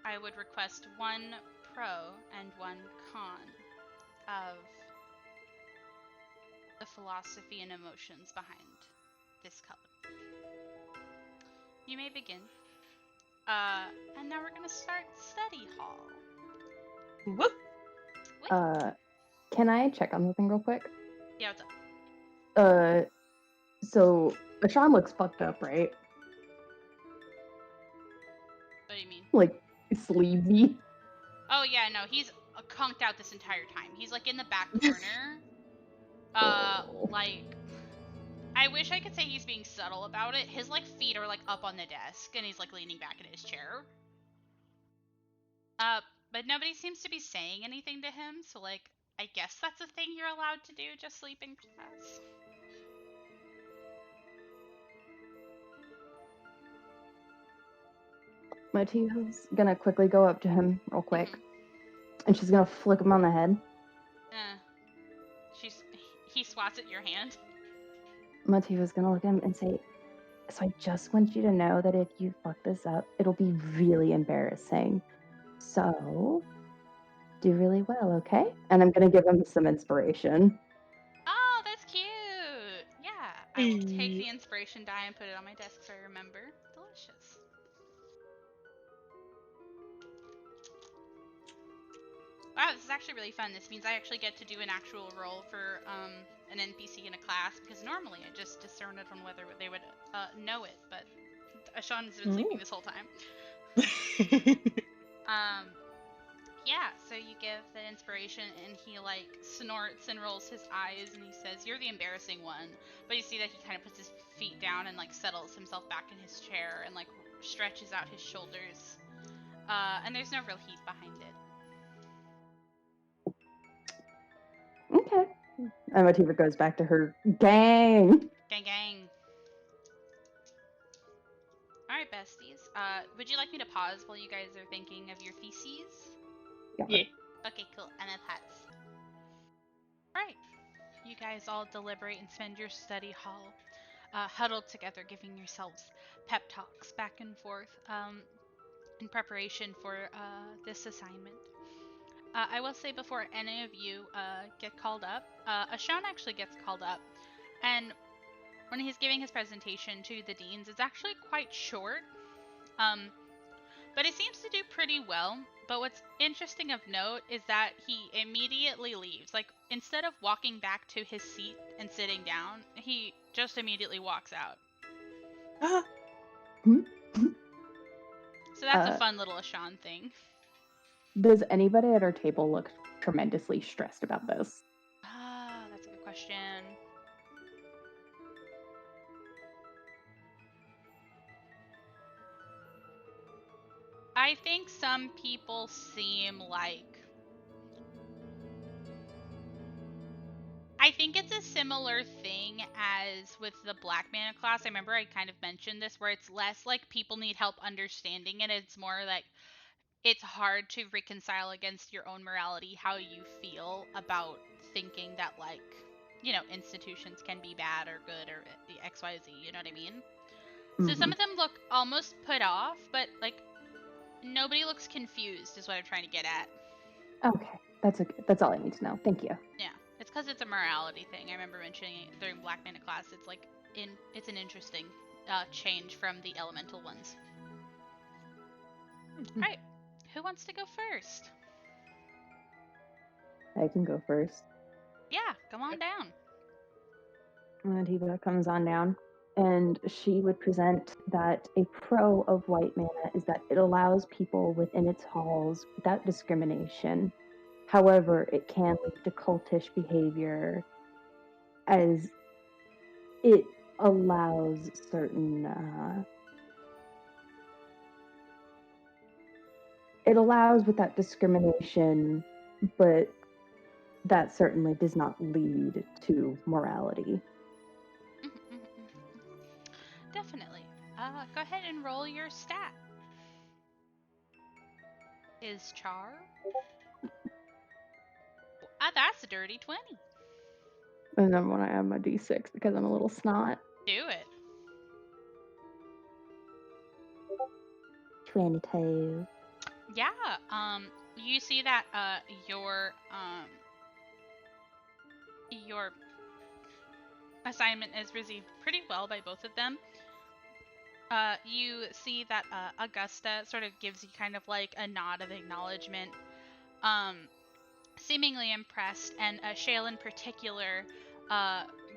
I would request one pro and one con of the philosophy and emotions behind this color. You may begin. And now we're gonna start study hall. Whoop. Can I check on something real quick? Yeah, what's up? So Ashawn looks fucked up, right? What do you mean? Like sleazy. Oh yeah, no, he's conked out this entire time. He's like in the back corner. Like, I wish I could say he's being subtle about it. His like feet are like up on the desk, and he's like leaning back in his chair. But nobody seems to be saying anything to him, so like, I guess that's a thing you're allowed to do, just sleep in class. Matia's gonna quickly go up to him real quick, and she's gonna flick him on the head. He swats at your hand. Matia's gonna look at him and say, So I just want you to know that if you fuck this up, it'll be really embarrassing. So do really well, okay? And I'm gonna give him some inspiration. Oh, that's cute. Yeah, I will take the inspiration die and put it on my desk so I remember. Delicious. Wow, this is actually really fun. This means I actually get to do an actual roll for an NPC in a class, because normally I just discern it on whether they would know it, but Ashan's been sleeping this whole time. Yeah, so you give the inspiration and he like snorts and rolls his eyes and he says, "You're the embarrassing one." But you see that he kind of puts his feet down and like settles himself back in his chair and like stretches out his shoulders. And there's no real heat behind it. Okay. Emotiva goes back to her gang. Gang gang. Alright, besties. Would you like me to pause while you guys are thinking of your theses? Yeah. Okay, cool. And then pause. Alright. You guys all deliberate and spend your study hall huddled together, giving yourselves pep talks back and forth in preparation for this assignment. I will say before any of you get called up, Ashan actually gets called up, and when he's giving his presentation to the deans, it's actually quite short, but he seems to do pretty well. But what's interesting of note is that he immediately leaves. Like, instead of walking back to his seat and sitting down, he just immediately walks out. So that's a fun little Ashan thing. Does anybody at our table look tremendously stressed about this? That's a good question. I think some people seem like... I think it's a similar thing as with the Black Mana class. I remember I kind of mentioned this, where it's less like people need help understanding it. It's more like it's hard to reconcile against your own morality how you feel about thinking that, like, you know, institutions can be bad or good or XYZ, you know what I mean? So some of them look almost put off, but like nobody looks confused is what I'm trying to get at. Okay, that's all I need to know. Thank you. Yeah, it's because it's a morality thing. I remember mentioning it during Black Mana class. It's like it's an interesting change from the elemental ones. Right, who wants to go first? I can go first. Yeah, come on down. Emotiva comes on down, and she would present that a pro of white mana is that it allows people within its halls without discrimination. However, it can lead to cultish behavior, as it allows certain it allows without discrimination, but that certainly does not lead to morality. Definitely. Go ahead and roll your stat. Is char? That's a dirty 20. And then when I add my d6 because I'm a little snot. Do it. 22. Yeah. You see that your assignment is received pretty well by both of them. You see that Augusta sort of gives you kind of like a nod of acknowledgement, seemingly impressed, and Shale in particular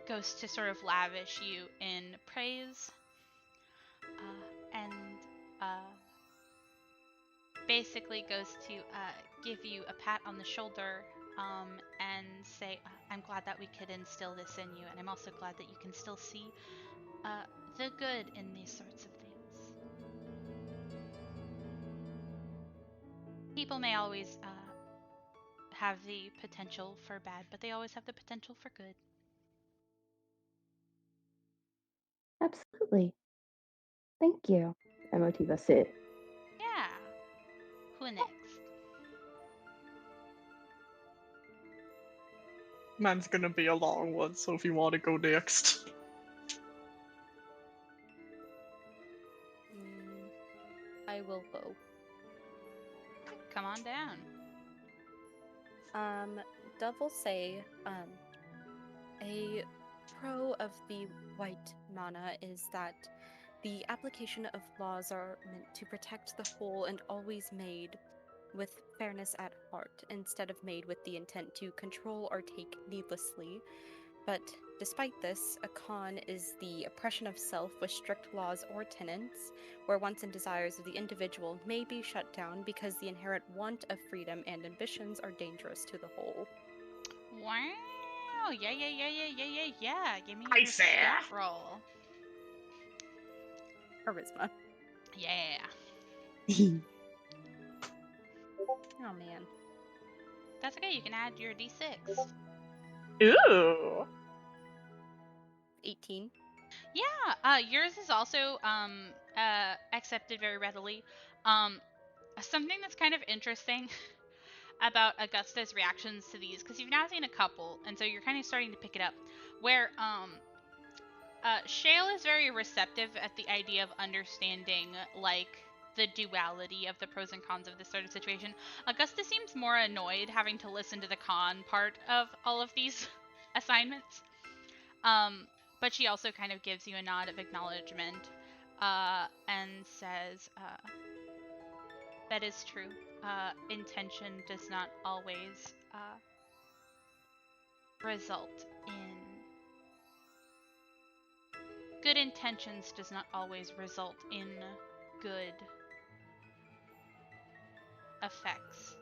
goes to sort of lavish you in praise, and basically goes to give you a pat on the shoulder and say, "I'm glad that we could instill this in you, and I'm also glad that you can still see the good in these sorts of things. People may always have the potential for bad, but they always have the potential for good." Absolutely. Thank you. Emotiva sit. Yeah. Who next? Mine's gonna be a long one, so if you want to go next. I will go. Come on down. Dove will say, a pro of the white mana is that the application of laws are meant to protect the whole and always made with fairness at heart, instead of made with the intent to control or take needlessly. But despite this, a con is the oppression of self with strict laws or tenets, where wants and desires of the individual may be shut down because the inherent want of freedom and ambitions are dangerous to the whole. Wow. Yeah. Give me I your say. stat roll. Charisma. Yeah. Oh man. That's okay. You can add your d6. Ooh. 18. Yeah. Yours is also accepted very readily. Something that's kind of interesting about Augusta's reactions to these, because you've now seen a couple, and so you're kind of starting to pick it up, where Shale is very receptive at the idea of understanding, like, the duality of the pros and cons of this sort of situation. Augusta seems more annoyed having to listen to the con part of all of these assignments. But she also kind of gives you a nod of acknowledgement, and says, that is true. Intention does not always result in good intentions does not always result in good effects.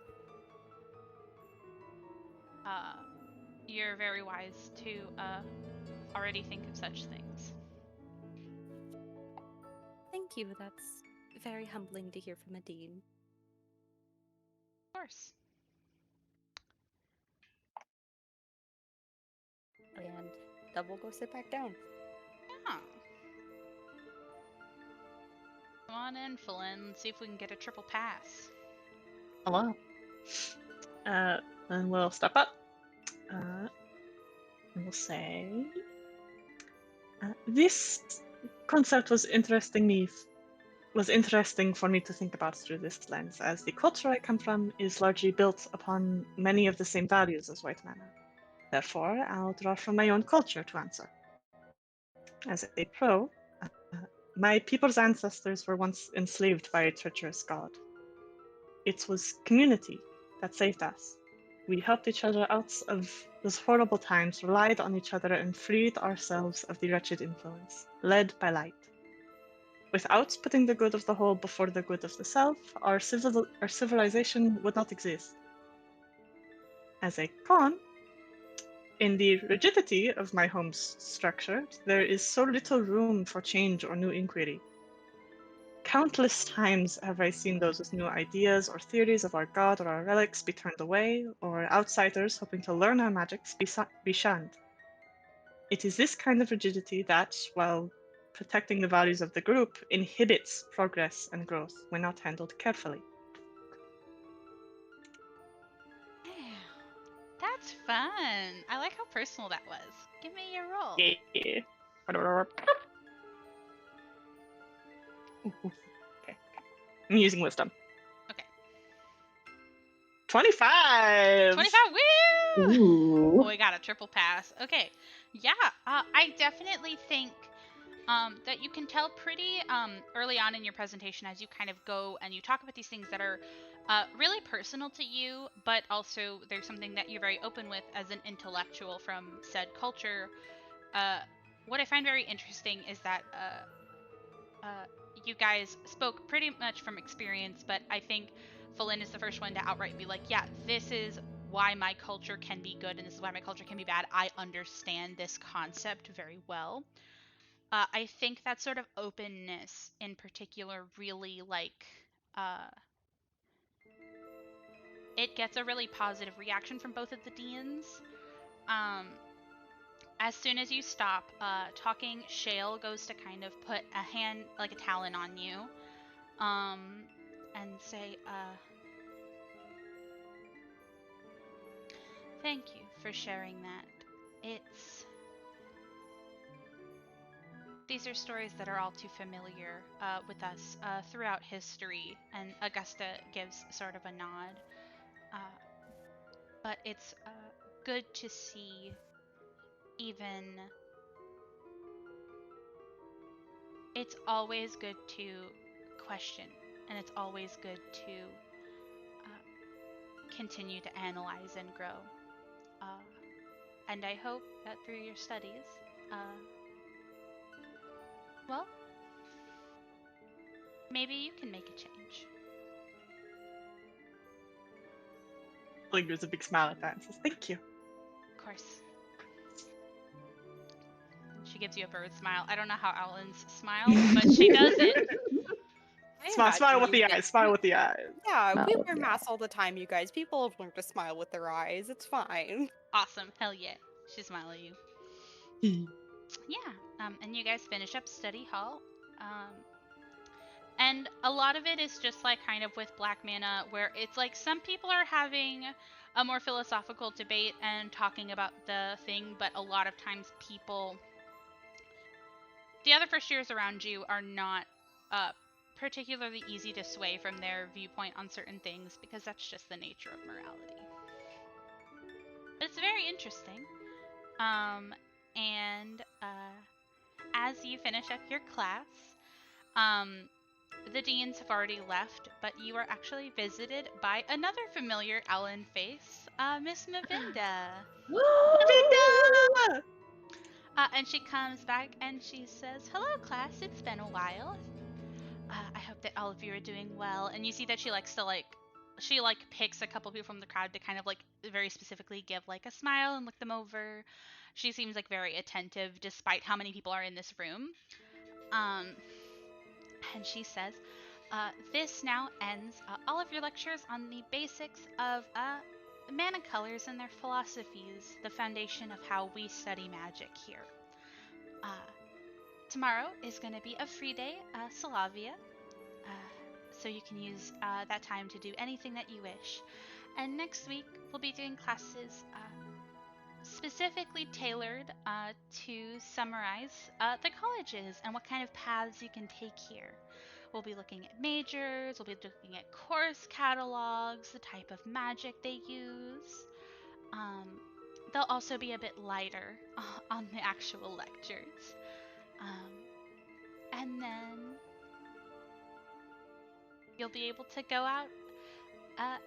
You're very wise to already think of such things. Thank you. That's very humbling to hear from a dean. Of course. And Dove will go sit back down. Yeah. Come on in, Flynn. Let's see if we can get a triple pass. Hello. Then we'll step up. And we'll say, this concept was interesting for me to think about through this lens, as the culture I come from is largely built upon many of the same values as white mana. Therefore, I'll draw from my own culture to answer. As a pro, my people's ancestors were once enslaved by a treacherous god. It was community that saved us. We helped each other out of those horrible times, relied on each other, and freed ourselves of the wretched influence, led by light. Without putting the good of the whole before the good of the self, our civilization would not exist. As a con, in the rigidity of my home's structure, there is so little room for change or new inquiry. Countless times have I seen those with new ideas or theories of our god or our relics be turned away, or outsiders hoping to learn our magics be shunned. It is this kind of rigidity that, while protecting the values of the group, inhibits progress and growth when not handled carefully. Yeah. That's fun. I like how personal that was. Give me your roll. Yeah. Okay. I'm using wisdom. Okay. 25! 25. Woo! Ooh. Oh, we got a triple pass. Okay. Yeah, I definitely think that you can tell pretty early on in your presentation, as you kind of go and you talk about these things that are really personal to you, but also there's something that you're very open with as an intellectual from said culture. What I find very interesting is that you guys spoke pretty much from experience, but I think Falin is the first one to outright be like, yeah, this is why my culture can be good and this is why my culture can be bad. I understand this concept very well. I think that sort of openness in particular really, like, it gets a really positive reaction from both of the deans. As soon as you stop talking, Shale goes to kind of put a hand, like a talon on you, and say, thank you for sharing that. these are stories that are all too familiar with us throughout history, and Augusta gives sort of a nod. Uh, but it's good to see even. It's always good to question, and it's always good to continue to analyze and grow. And I hope that through your studies, well, maybe you can make a change. Gives a big smile at that and says, "Thank you." Of course. She gives you a bird smile. I don't know how Alan's smiles, but she does it. I Smile imagine with you the get- eyes. Smile with the eyes. Yeah, we Smile with wear the masks all the time, you guys. People have learned to smile with their eyes. It's fine. Awesome. Hell yeah. She smile at you. Yeah. And you guys finish up study hall. And a lot of it is just like kind of with Black Mana, where it's like some people are having a more philosophical debate and talking about the thing, but a lot of times the other first years around you are not particularly easy to sway from their viewpoint on certain things because that's just the nature of morality. But it's very interesting. And as you finish up your class, the deans have already left, but you are actually visited by another familiar Alan face, Miss Mavinda. Mavinda! And she comes back and she says, "Hello, class. It's been a while. I hope that all of you are doing well." And you see that she likes to she picks a couple people from the crowd to kind of very specifically give a smile and look them over. She seems very attentive despite how many people are in this room. And she says, "This now ends all of your lectures on the basics of mana colors and their philosophies, the foundation of how we study magic here. Tomorrow is going to be a free day, Salavia, so you can use that time to do anything that you wish. And next week, we'll be doing classes specifically tailored to summarize the colleges and what kind of paths you can take here. We'll be looking at majors, we'll be looking at course catalogs, the type of magic they use. They'll also be a bit lighter on the actual lectures. And then you'll be able to go out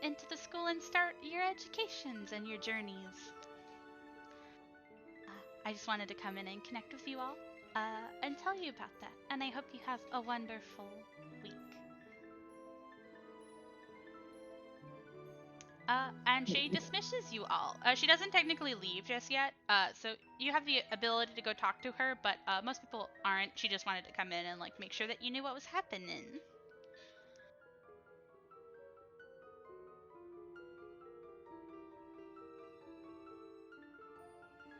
into the school and start your educations and your journeys. I just wanted to come in and connect with you all and tell you about that. And I hope you have a wonderful week." And she dismisses you all. She doesn't technically leave just yet, so you have the ability to go talk to her, but most people aren't. She just wanted to come in and make sure that you knew what was happening.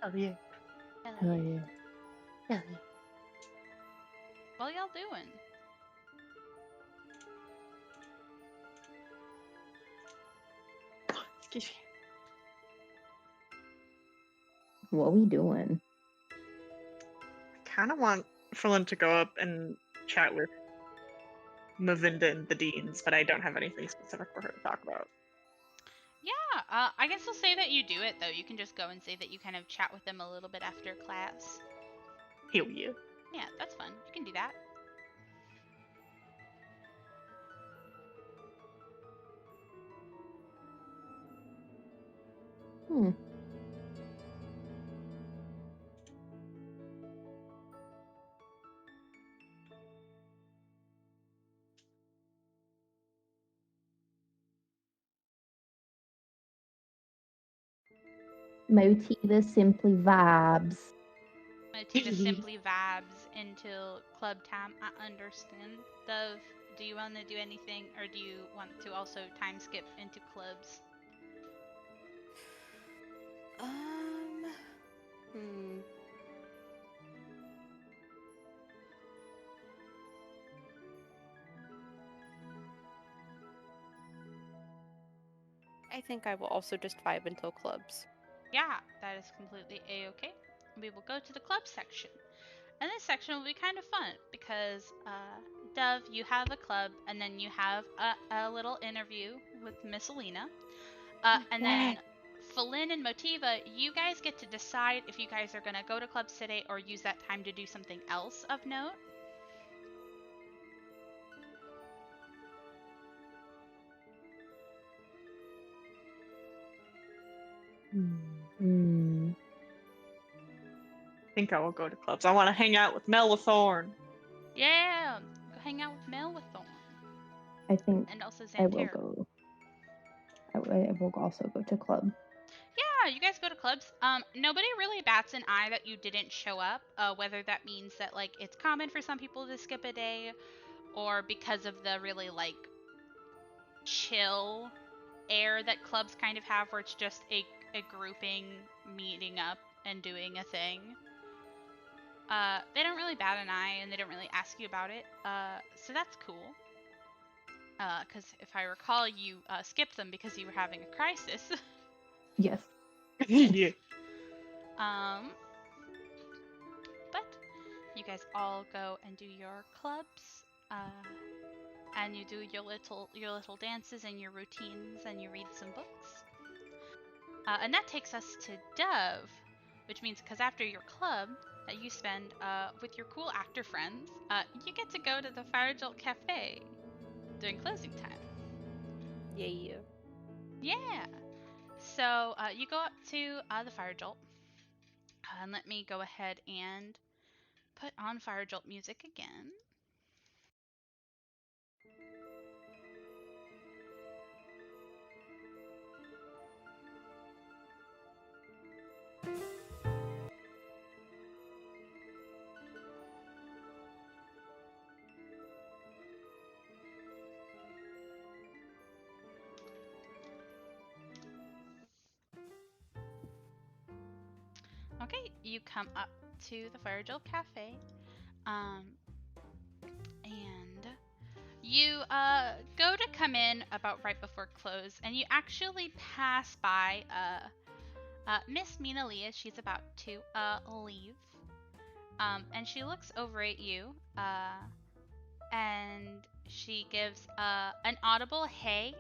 Oh yeah. Hell yeah. Yeah. What y'all doing? Excuse me. What we doing? I kind of want Ferlin to go up and chat with Mavinda and the deans, but I don't have anything specific for her to talk about. Yeah, I guess I'll say that you do it, though. You can just go and say that you kind of chat with them a little bit after class. Hell yeah. Yeah, that's fun. You can do that. Motiva simply vibes. Motiva simply vibes until club time. I understand. Dove, do you want to do anything, or do you want to also time skip into clubs? I think I will also just vibe until clubs. Yeah, that is completely a-okay. We will go to the club section. And this section will be kind of fun because, Dove, you have a club, and then you have a little interview with Miss Alina. And then Felin and Motiva, you guys get to decide if you guys are going to go to clubs today or use that time to do something else of note. Hmm. I think I will go to clubs. I want to hang out with Melithorn. Yeah, go hang out with Melithorn. I think And also I will Xanterra. go. I will also go to club. Yeah, you guys go to clubs. Nobody really bats an eye that you didn't show up. Whether that means that like it's common for some people to skip a day, or because of the really like chill air that clubs kind of have, where it's just a grouping meeting up and doing a thing. They don't really bat an eye and they don't really ask you about it. So that's cool. Because if I recall, you skipped them because you were having a crisis. Yes. Yeah. But you guys all go and do your clubs, and you do your little dances and your routines, and you read some books. And that takes us to Dove, which means because after your club that you spend with your cool actor friends, you get to go to the Firejolt Cafe during closing time. Yeah. Yeah. So you go up to the Firejolt, and let me go ahead and put on Firejolt music again. Okay, you come up to the Firejolt Cafe, and you go to come in about right before close, and you actually pass by Miss Mina Leah. She's about to leave, and she looks over at you, and she gives an audible "hey,"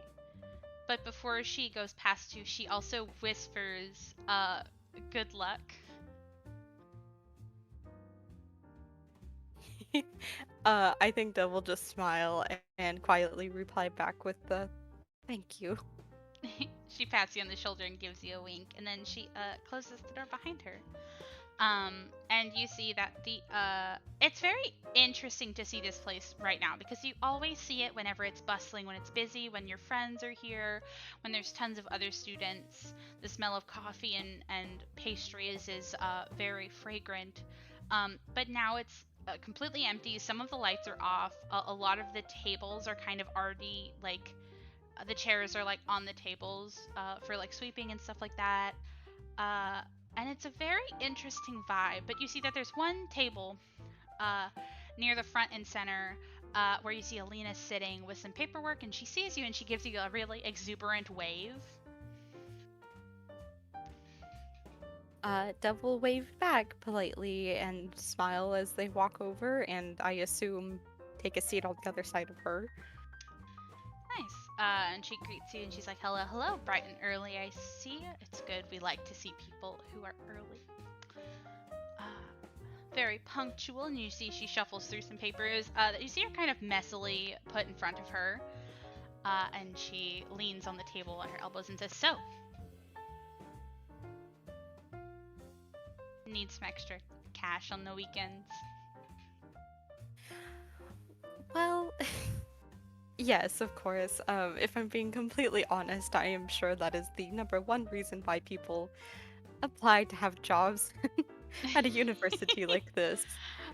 but before she goes past you, she also whispers "good luck." I think Dove will just smile and quietly reply back with the thank you. She pats you on the shoulder and gives you a wink, and then she closes the door behind her. And you see that it's very interesting to see this place right now, because you always see it whenever it's bustling, when it's busy, when your friends are here, when there's tons of other students. The smell of coffee and pastries is very fragrant. But now it's completely empty. Some of the lights are off. A lot of the tables are kind of already like the chairs are like on the tables for like sweeping and stuff like that. And it's a very interesting vibe. But you see that there's one table near the front and center where you see Alina sitting with some paperwork, and she sees you and she gives you a really exuberant wave. Dove will wave back politely and smile as they walk over, and I assume take a seat on the other side of her. Nice. And she greets you and she's like, hello, hello, bright and early, I see. It's good. We like to see people who are early. Very punctual. And you see she shuffles through some papers that you see are kind of messily put in front of her. And she leans on the table on her elbows and says, so, need some extra cash on the weekends? Well, yes, of course. If I'm being completely honest, I am sure that is the number one reason why people apply to have jobs at a university like this.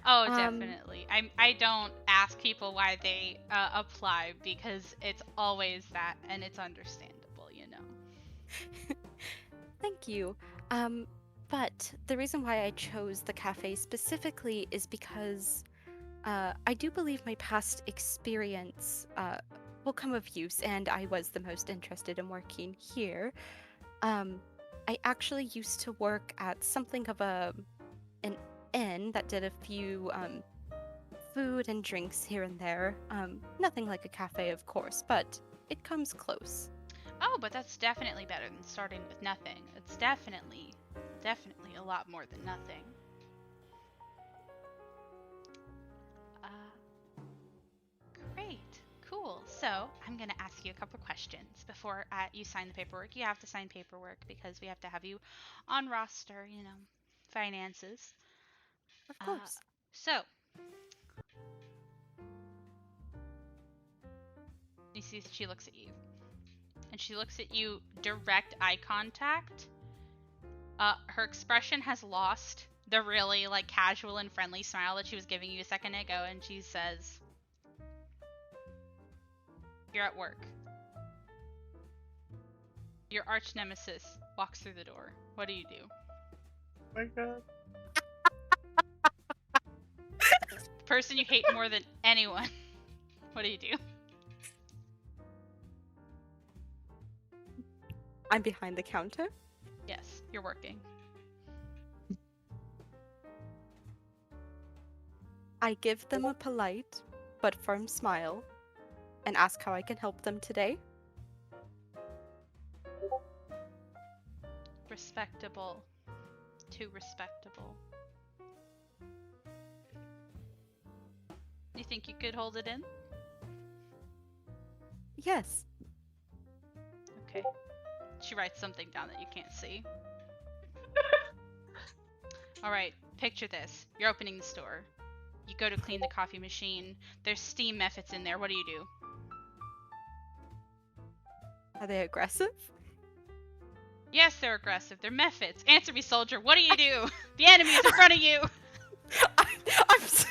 Oh, definitely. I don't ask people why they apply, because it's always that, and it's understandable, you know. Thank you. But the reason why I chose the cafe specifically is because I do believe my past experience will come of use, and I was the most interested in working here. I actually used to work at something of an inn that did a few food and drinks here and there. Nothing like a cafe, of course, but it comes close. Oh, but that's definitely better than starting with nothing. It's definitely a lot more than nothing. Great. Cool. So, I'm going to ask you a couple questions before you sign the paperwork. You have to sign paperwork because we have to have you on roster, finances. Of course. So, you see she looks at you. And she looks at you direct eye contact. Her expression has lost the really casual and friendly smile that she was giving you a second ago, and she says, "You're at work. Your arch nemesis walks through the door. What do you do?" Oh my god. The person you hate more than anyone. What do you do? I'm behind the counter. Yes, you're working. I give them a polite but firm smile and ask how I can help them today. Respectable. Too respectable. You think you could hold it in? Yes. Okay. She writes something down that you can't see. Alright, picture this. You're opening the store. You go to clean the coffee machine. There's steam methods in there. What do you do? Are they aggressive? Yes, they're aggressive. They're methods. Answer me, soldier. What do you do? The enemy's in front of you. I'm so...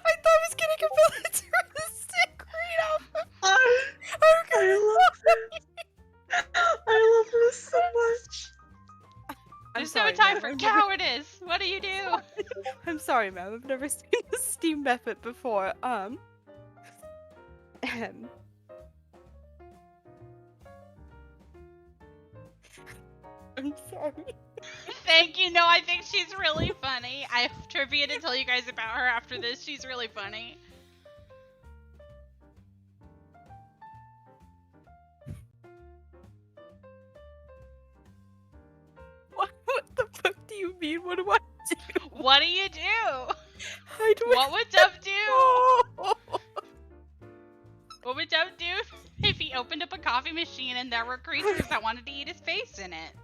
I thought I was getting a militaristic read off. I love this so much. There's no time for cowardice. What do you do? I'm sorry, ma'am. I've never seen the steam method before. I'm sorry. Thank you. No, I think she's really funny. I have trivia to tell you guys about her after this. She's really funny. What the fuck do you mean? What do I do? What do you do? How do What would Dove do? I... What would Dove do if he opened up a coffee machine and there were creatures that wanted to eat his face in it?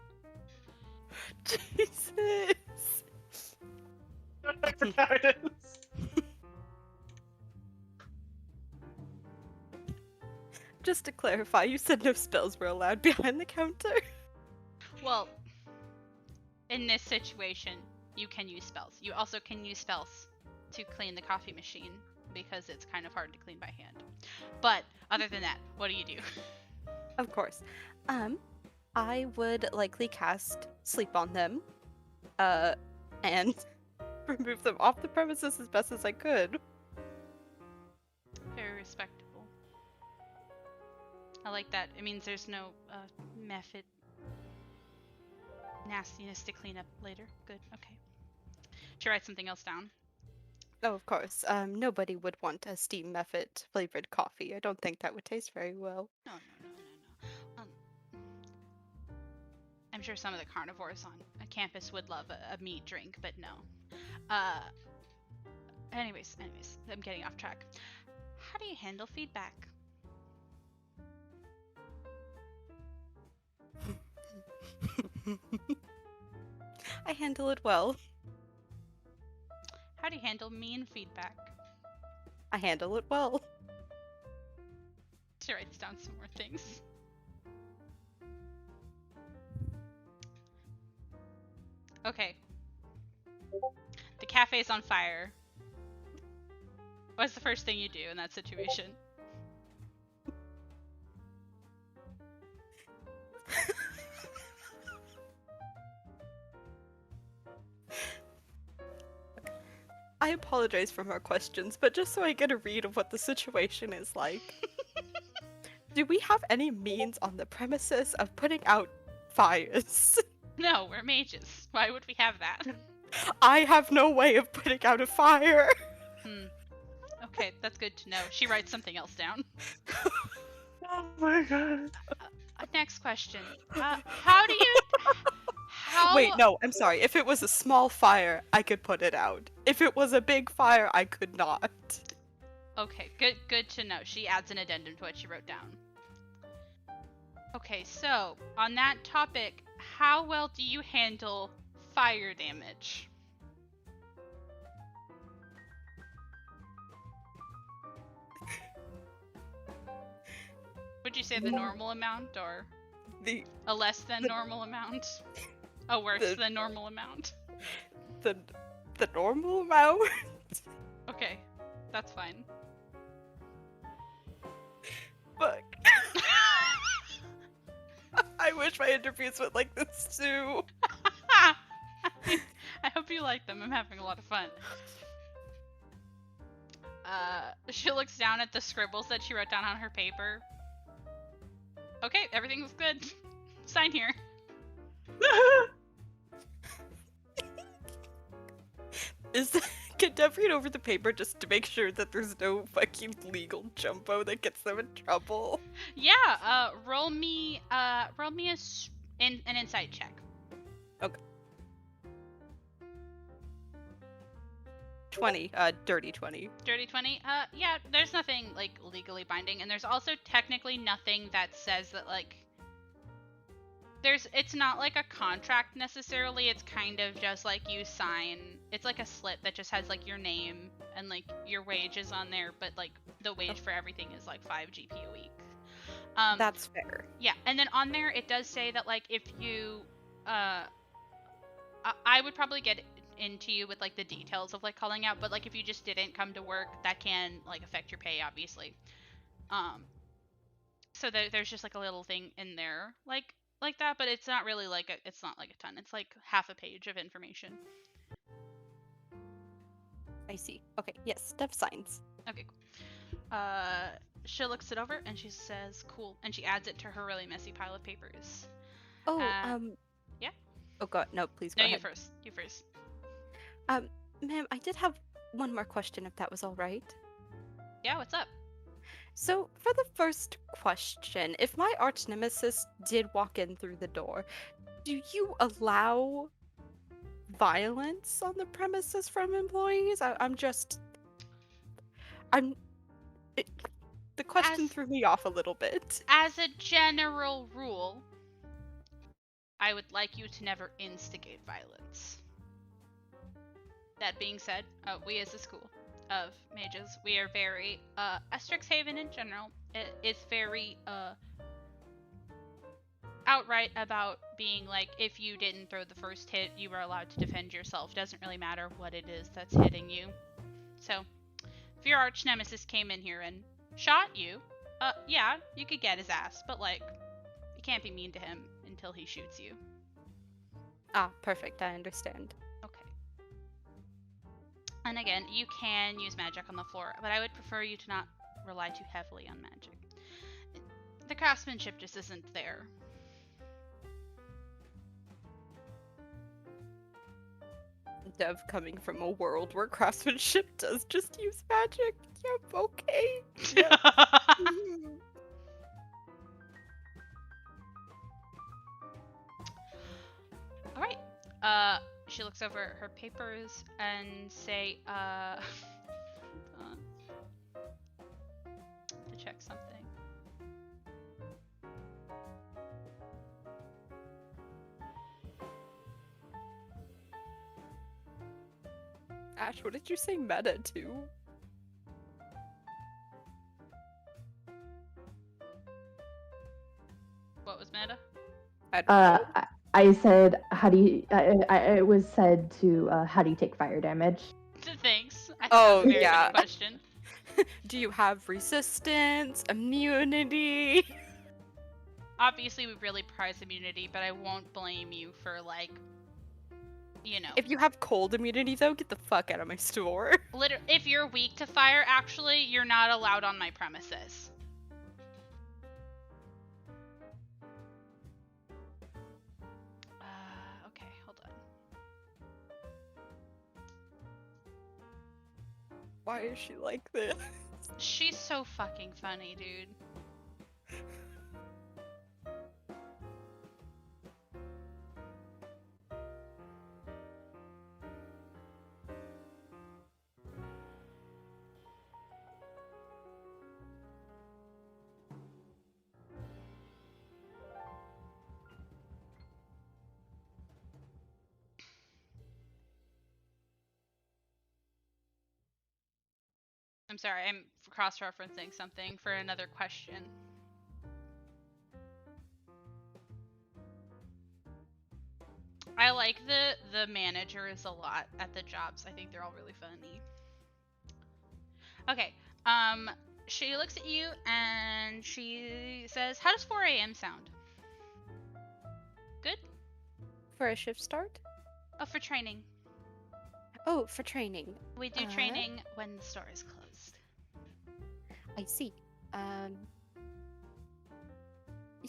Jesus. Just to clarify, you said no spells were allowed behind the counter? Well, in this situation, you can use spells. You also can use spells to clean the coffee machine because it's kind of hard to clean by hand. But other than that, what do you do? Of course. I would likely cast Sleep on them, and remove them off the premises as best as I could. Very respectable. I like that. It means there's no method nastiness to clean up later. Good. Okay. Should I write something else down? Oh, of course. Nobody would want a steam method flavored coffee. I don't think that would taste very well. No. I'm sure some of the carnivores on a campus would love a meat drink, but no. Anyways, I'm getting off track. How do you handle feedback? I handle it well. How do you handle mean feedback? I handle it well. She writes down some more things. Okay. The cafe's on fire. What's the first thing you do in that situation? I apologize for more questions, but just so I get a read of what the situation is like. Do we have any means on the premises of putting out fires? No, we're mages. Why would we have that? I have no way of putting out a fire. Okay, that's good to know. She writes something else down. Oh my god. Next question. How do you? How? Wait, no, I'm sorry. If it was a small fire, I could put it out. If it was a big fire, I could not. Okay, good to know. She adds an addendum to what she wrote down. Okay, so on that topic, how well do you handle fire damage? Would you say the normal amount or The a less than normal amount? A worse than normal amount? the normal amount. Okay, that's fine. Fuck. I wish my interviews went like this too. I hope you like them. I'm having a lot of fun. She looks down at the scribbles that she wrote down on her paper. Okay, everything was good. Sign here. Can Dev read over the paper just to make sure that there's no fucking legal jumbo that gets them in trouble? Yeah, roll me an insight check. Okay. 20, dirty 20. Dirty 20? Yeah, there's nothing, like, legally binding, and there's also technically nothing that says that, like, it's not like a contract necessarily, it's kind of just, like, you sign, it's like a slip that just has, like, your name and, like, your wages on there, but, like, the wage for everything is, like, 5 GP a week. That's fair. Yeah, and then on there, it does say that, like, if you, I would probably get into you with like the details of like calling out, but like if you just didn't come to work, that can like affect your pay, obviously. So there's just like a little thing in there like that, but it's not really like it's not like a ton. It's like half a page of information. I see. Okay, yes, Dev signs. Okay, cool. She looks it over and she says, "Cool," and she adds it to her really messy pile of papers. Oh, yeah. Oh god, no, please go No, ahead. You first. Ma'am, I did have one more question, if that was all right. Yeah, what's up? So, for the first question, if my arch nemesis did walk in through the door, do you allow violence on the premises from employees? The question threw me off a little bit. As a general rule, I would like you to never instigate violence. That being said, we as a school of mages, we are very, Strixhaven in general, is very, outright about being like, if you didn't throw the first hit, you were allowed to defend yourself. Doesn't really matter what it is that's hitting you. So, if your arch nemesis came in here and shot you, yeah, you could get his ass, but like, you can't be mean to him until he shoots you. Ah, perfect, I understand. Okay. And again, you can use magic on the floor, but I would prefer you to not rely too heavily on magic. The craftsmanship just isn't there. Dev coming from a world where craftsmanship does just use magic. Yep, okay. Yep. Alright. She looks over her papers and say, to check something. Ash, what did you say meta to? What was meta? I don't know. I said, how do you? It was said to, how do you take fire damage? Thanks. I thought Oh, that was a very yeah. funny question. Do you have resistance, immunity? Obviously, we really prize immunity, but I won't blame you for, like, you know. If you have cold immunity, though, get the fuck out of my store. If you're weak to fire, actually, you're not allowed on my premises. Okay, hold on. Why is she like this? She's so fucking funny, dude. I'm sorry, I'm cross-referencing something for another question. I like the managers a lot at the jobs. I think they're all really funny. Okay, she looks at you and she says, "How does 4 a.m. sound?" Good? For a shift start? Oh, for training. Oh, for training. We do training when the store is closed. I see.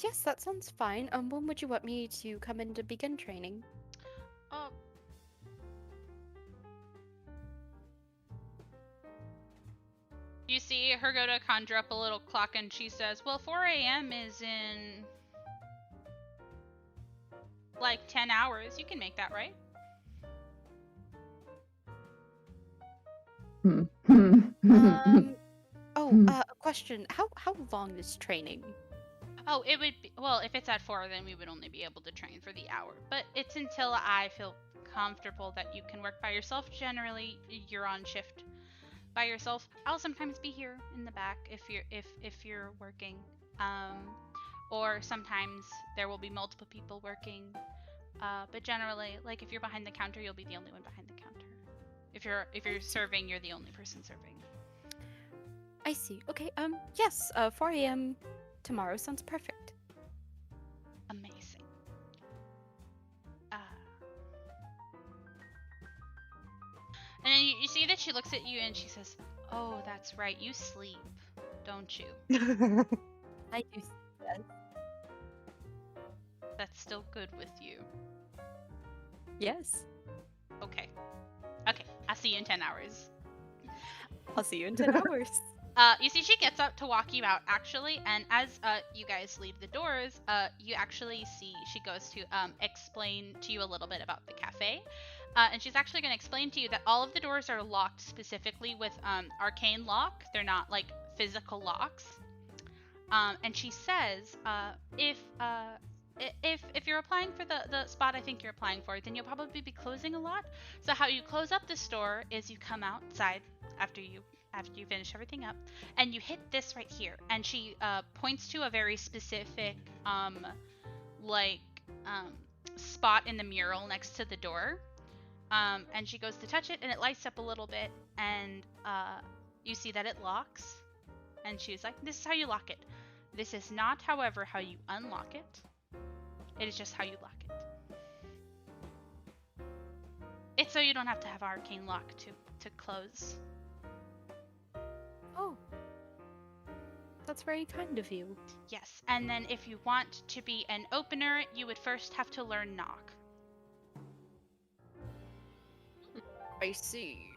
Yes, that sounds fine. When would you want me to come in to begin training? Oh. You see her go to conjure up a little clock and she says, "Well, 4 a.m. is in like 10 hours. You can make that, right?" A question. How long is training? Oh, it would be, well, if it's at 4, then we would only be able to train for the hour. But it's until I feel comfortable that you can work by yourself. Generally, you're on shift by yourself. I'll sometimes be here in the back if you're working. Or sometimes there will be multiple people working. But generally, like if you're behind the counter, you'll be the only one behind the counter. If you're serving, you're the only person serving. I see. Okay. Yes. 4 a.m. tomorrow sounds perfect. Amazing. And then you see that she looks at you and she says, "Oh, that's right. You sleep, don't you?" I do see that. That's still good with you. Yes. Okay. Okay. I'll see you in 10 hours. I'll see you in 10 hours. You see she gets up to walk you out, actually, and as you guys leave the doors, you actually see she goes to explain to you a little bit about the cafe. And she's actually going to explain to you that all of the doors are locked specifically with arcane lock. They're not, like, physical locks. And she says, if you're applying for the spot I think you're applying for, then you'll probably be closing a lot. So how you close up the store is you come outside after you finish everything up, and you hit this right here. And she points to a very specific spot in the mural next to the door. And she goes to touch it, and it lights up a little bit, and you see that it locks. And she's like, "This is how you lock it. This is not, however, how you unlock it. It is just how you lock it. It's so you don't have to have arcane lock to close." Oh. That's very kind of you. Yes, and then if you want to be an opener, you would first have to learn knock. I see.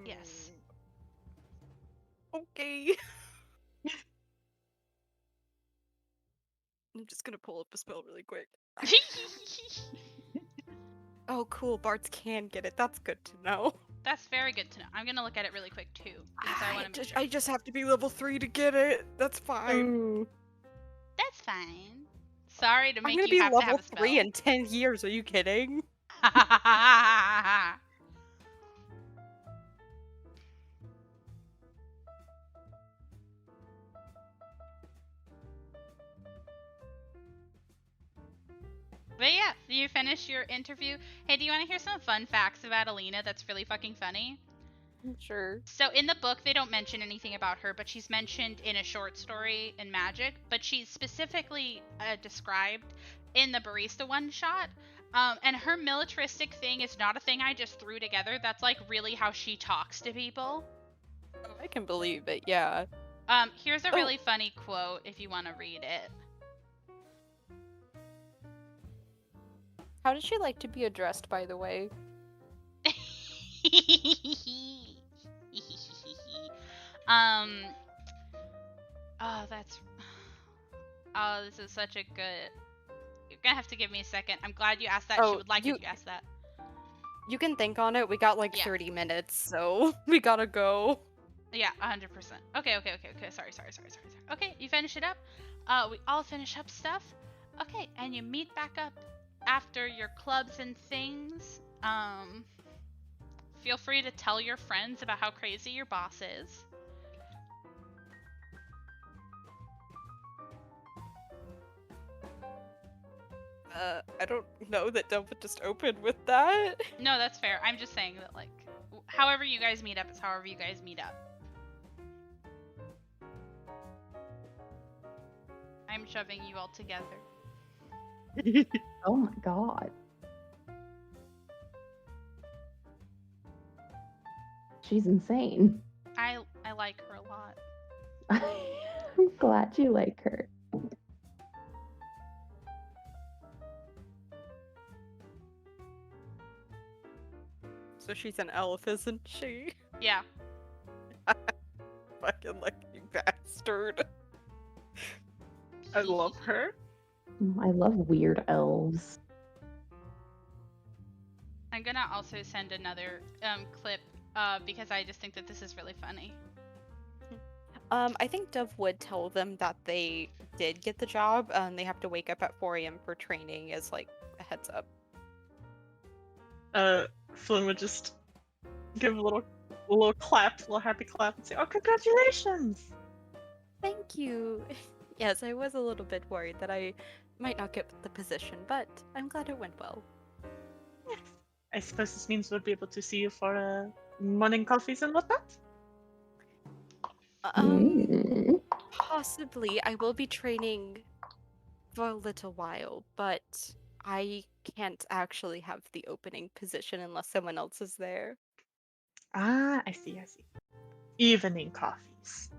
Yes. Okay. I'm just gonna pull up a spell really quick. Oh, cool. Bards can get it. That's good to know. That's very good to know. I'm gonna look at it really quick too, because I want to make sure. I just have to be level 3 to get it. That's fine. That's fine. Sorry to make I'm gonna you be have to have level a spell. 3 in 10 years. Are you kidding? But yeah, you finish your interview. Hey, do you want to hear some fun facts about Alina that's really fucking funny? Sure. So in the book, they don't mention anything about her, but she's mentioned in a short story in Magic. But she's specifically described in the Barista one-shot. And her militaristic thing is not a thing I just threw together. That's like really how she talks to people. I can believe it, yeah. Here's a really funny quote if you want to read it. How does she like to be addressed, by the way? Um. Oh, that's. Oh, this is such a good. You're gonna have to give me a second. I'm glad you asked that. She Oh, would like if you asked that. You can think on it. We got like Yeah. 30 minutes, so we gotta go. Yeah, 100%. Okay. Sorry. Okay, you finish it up. We all finish up stuff. Okay, and you meet back up after your clubs and things. Feel free to tell your friends about how crazy your boss is. I don't know that Dove would just open with that. No, that's fair. I'm just saying that, like, however you guys meet up is however you guys meet up. I'm shoving you all together. Oh my god. She's insane. I like her a lot. I'm glad you like her. So she's an elf, isn't she? Yeah. Fucking lucky bastard. I love her. I love weird elves. I'm gonna also send another clip because I just think that this is really funny. I think Dove would tell them that they did get the job. They have to wake up at 4 a.m. for training as like a heads up. Flynn would just give a little clap, a little happy clap, and say, "Oh, congratulations!" Thank you. Yes, I was a little bit worried that I might not get the position, but I'm glad it went well. Yes. I suppose this means we'll be able to see you for morning coffees and whatnot. Mm. Possibly. I will be training for a little while, but I can't actually have the opening position unless someone else is there. Ah, I see. Evening coffees.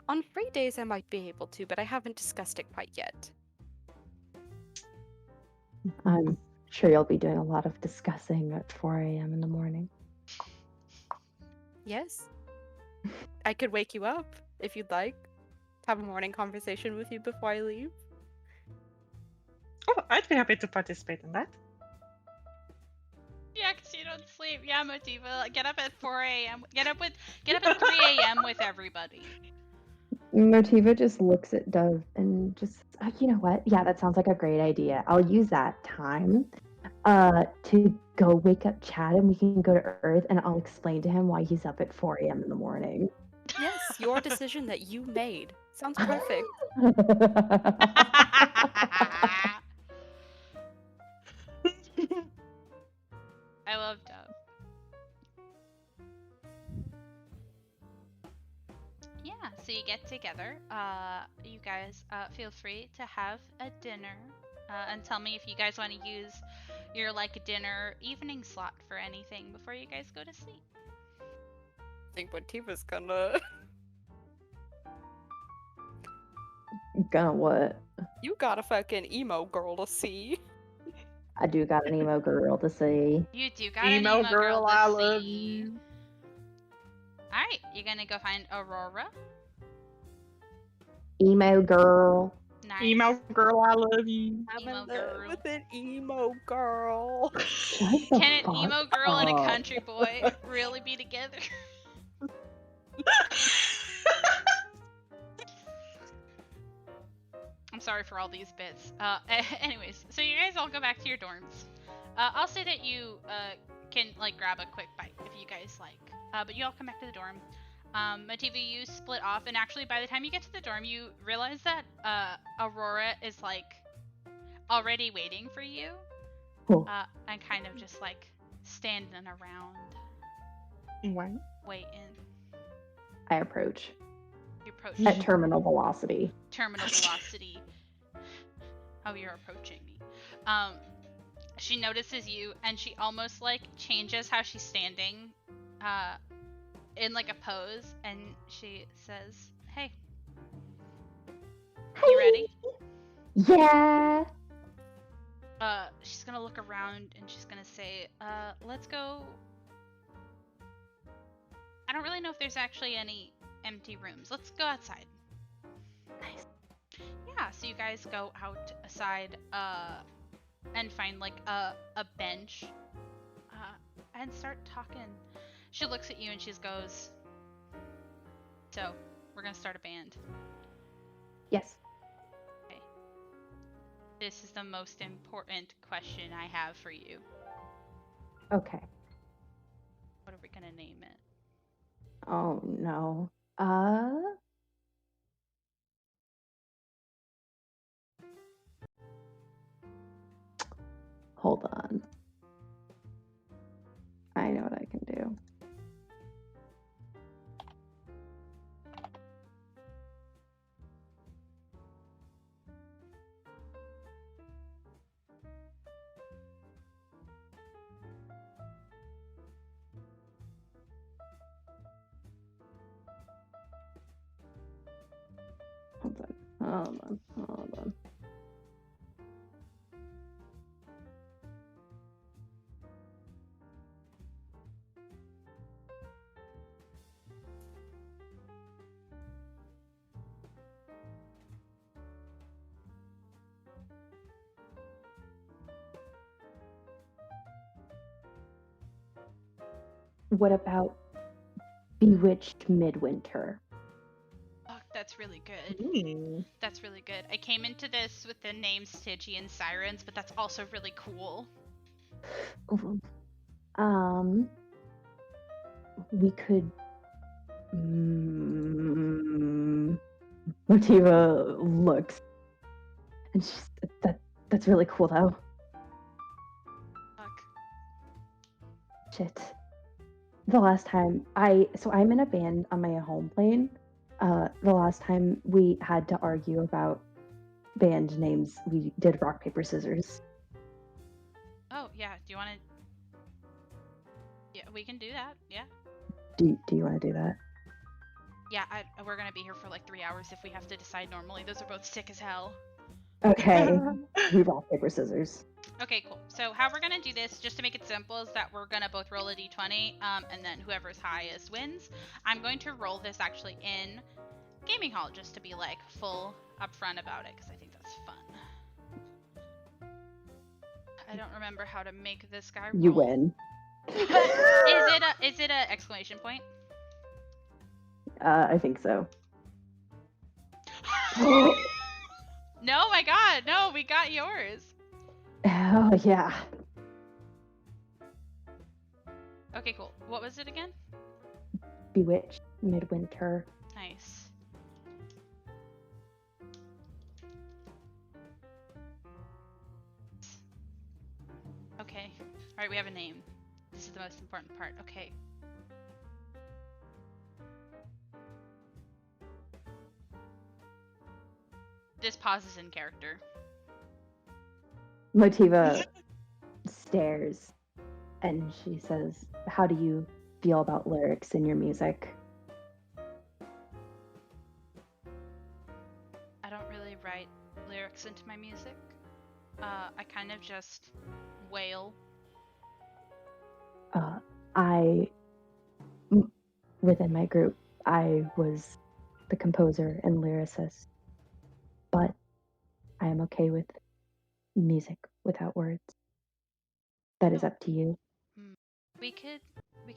On free days, I might be able to, but I haven't discussed it quite yet. I'm sure you'll be doing a lot of discussing at 4 a.m. in the morning. Yes. I could wake you up if you'd like. Have a morning conversation with you before I leave. Oh, I'd be happy to participate in that. Yeah, 'cause you don't sleep. Yeah, Motiva, get up at 4 a.m. Get up at 3 a.m. with everybody. Motiva just looks at Dove and just, you know what? Yeah, that sounds like a great idea. I'll use that time to go wake up Chad and we can go to Earth and I'll explain to him why he's up at 4 a.m. in the morning. Yes, your decision that you made. Sounds perfect. I love Dove. Yeah, so you get together. You guys feel free to have a dinner and tell me if you guys want to use your like dinner evening slot for anything before you guys go to sleep. I think Motiva's gonna. Gonna what? You got a fucking emo girl to see. I do got an emo girl to see. You do got Emo an emo girl to I see. love you. Alright, you're gonna go find Aurora. Emo girl. Nice. Emo girl, I love you. I'm Emo in love girl. with an emo girl. Shut the Can an fuck emo girl and a up. country boy really be together? I'm sorry for all these bits. Anyways, so you guys all go back to your dorms. I'll say that you can like grab a quick bite if you guys like. But you all come back to the dorm. Motiva, you split off, and actually by the time you get to the dorm, you realize that Aurora is like already waiting for you. Cool. And kind of just like standing around, What? waiting. I approach You approach at terminal velocity. terminal velocity. Oh, you're approaching me. She notices you, and she almost like changes how she's standing, in like a pose, and she says, "Hey, you ready?" Yeah. She's gonna look around and she's gonna say, "Let's go." I don't really know if there's actually any empty rooms. Let's go outside. Nice. Yeah, so you guys go outside and find like a bench and start talking. She looks at you and she goes, "So, we're gonna start a band. Yes. Okay. This is the most important question I have for you. Okay. What are we gonna name it?" Oh no. Hold on. I know what I can do. Hold on. What about Bewitched Midwinter? Oh, that's really good. Mm. That's really good. I came into this with the name Stygian Sirens, but that's also really cool. Ooh. We could. Motiva looks, and she's that's really cool though. Fuck. Shit. The last time I'm in a band on my home plane. The last time we had to argue about band names, we did rock paper scissors. Oh, yeah. Do you want to... Yeah, we can do that. Yeah. Do you want to do that? Yeah, we're going to be here for like 3 hours if we have to decide normally. Those are both sick as hell. Okay. We rock paper scissors. Okay, cool. So how we're going to do this, just to make it simple, is that we're going to both roll a d20, and then whoever's highest wins. I'm going to roll this actually in Gaming Hall, just to be like full upfront about it, because I think that's fun. I don't remember how to make this guy roll. You win. Is it a exclamation point? I think so. No, my god, no, we got yours. Oh yeah. Okay, cool. What was it again? Bewitched Midwinter. Nice. Okay. Alright, we have a name. This is the most important part. Okay. This pauses in character. Motiva stares and she says, "How do you feel about lyrics in your music?" I don't really write lyrics into my music. I kind of just wail. Within my group, I was the composer and lyricist, but I am okay with music without words. That is up to you. We could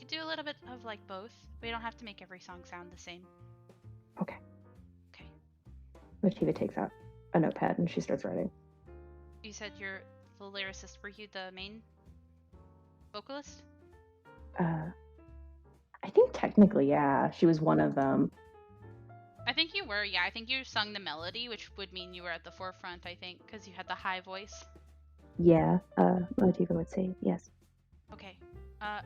do a little bit of like both. We don't have to make every song sound the same. Okay. Okay. Motiva takes out a notepad and she starts writing. You said you're the lyricist. Were you the main vocalist? I think technically, yeah, she was one of them. I think you were, yeah. I think you sung the melody, which would mean you were at the forefront, I think, because you had the high voice. Yeah, Motiva would say yes. Okay.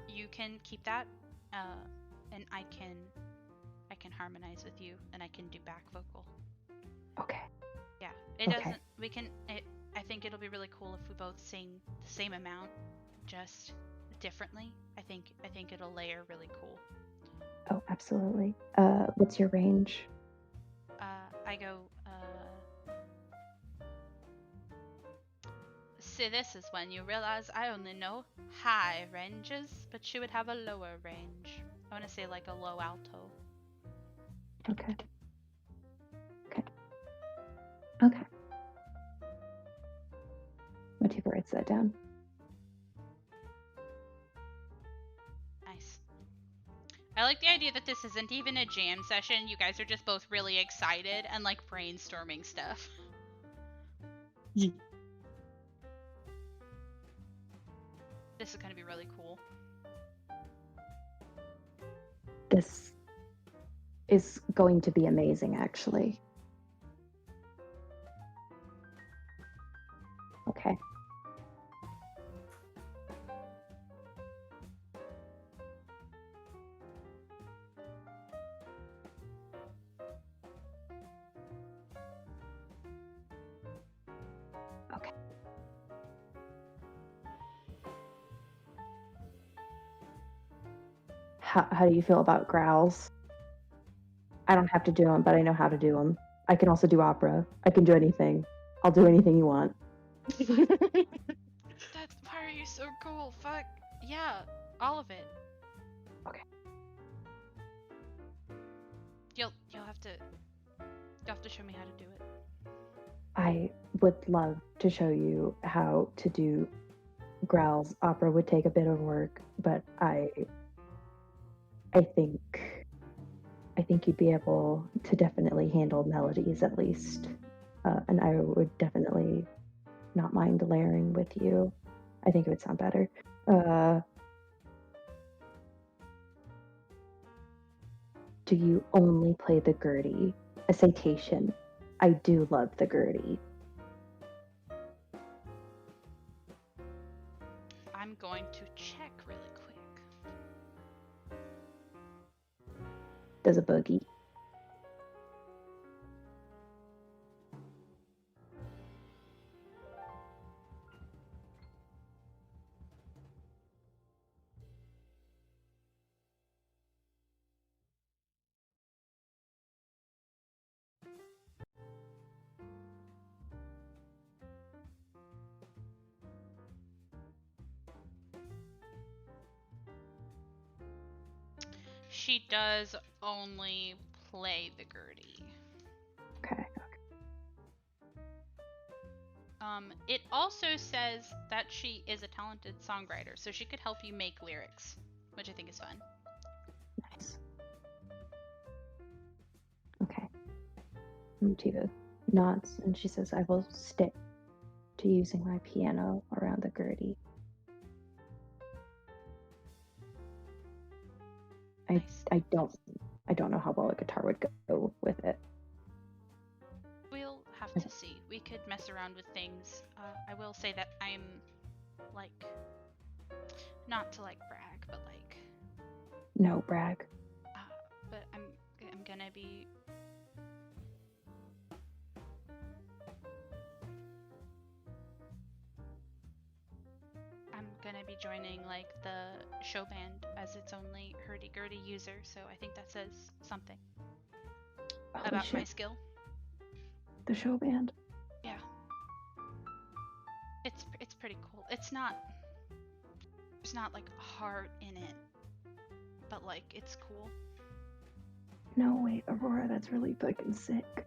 You can keep that, and I can harmonize with you, and I can do back vocal. Okay. Yeah. It Okay. doesn't. We can. I think it'll be really cool if we both sing the same amount, just differently. I think it'll layer really cool. Oh, absolutely. What's your range? I go. See, this is when you realize I only know high ranges, but she would have a lower range. I want to say like a low alto. Okay. Okay. Okay. Motiva writes that down. Nice. I like the idea that this isn't even a jam session. You guys are just both really excited and like brainstorming stuff. Ye- This is gonna be really cool. This is going to be amazing, actually. Okay. Okay. How do you feel about growls? I don't have to do them, but I know how to do them. I can also do opera. I can do anything. I'll do anything you want. That's why are you so cool? Fuck yeah, all of it. Okay. You'll have to show me how to do it. I would love to show you how to do growls. Opera would take a bit of work, but I think you'd be able to definitely handle melodies at least. And I would definitely not mind layering with you. I think it would sound better. Do you only play the Gertie? A citation. I do love the Gertie. I'm going to check really quick. Does a boogie. She does only play the Gertie. Okay. It also says that she is a talented songwriter, so she could help you make lyrics, which I think is fun. Nice. Okay. Motiva nods and she says, I will stick to using my piano around the Gertie. Nice. I don't know how well a guitar would go with it. We'll have to see. We could mess around with things. I will say that I'm, like, not to like brag, but like, No, brag. but I'm gonna be. I'm gonna be joining like the show band as its only hurdy-gurdy user, so I think that says something Holy about shit. my skill. The show band. Yeah. It's pretty cool. It's not there's not like heart in it, but like it's cool. No, wait, Aurora, that's really fucking sick.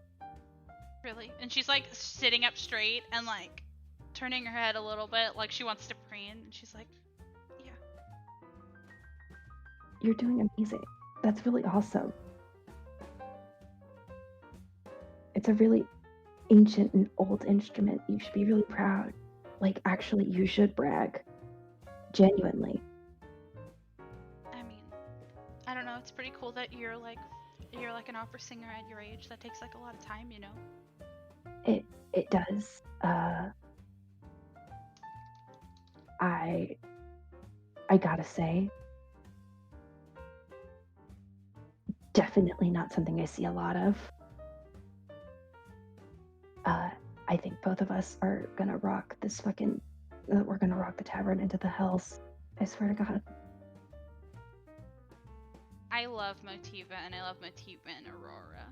Really. And she's like sitting up straight and like turning her head a little bit like she wants to preen, and she's like, yeah. You're doing amazing. That's really awesome. It's a really ancient and old instrument. You should be really proud. Like, actually, you should brag. Genuinely. I mean, I don't know, it's pretty cool that you're like an opera singer at your age. That takes like a lot of time, you know? It does. I gotta say, definitely not something I see a lot of. I think both of us are gonna rock this fucking. We're gonna rock the tavern into the hells. I swear to God. I love Motiva, and I love Motiva and Aurora.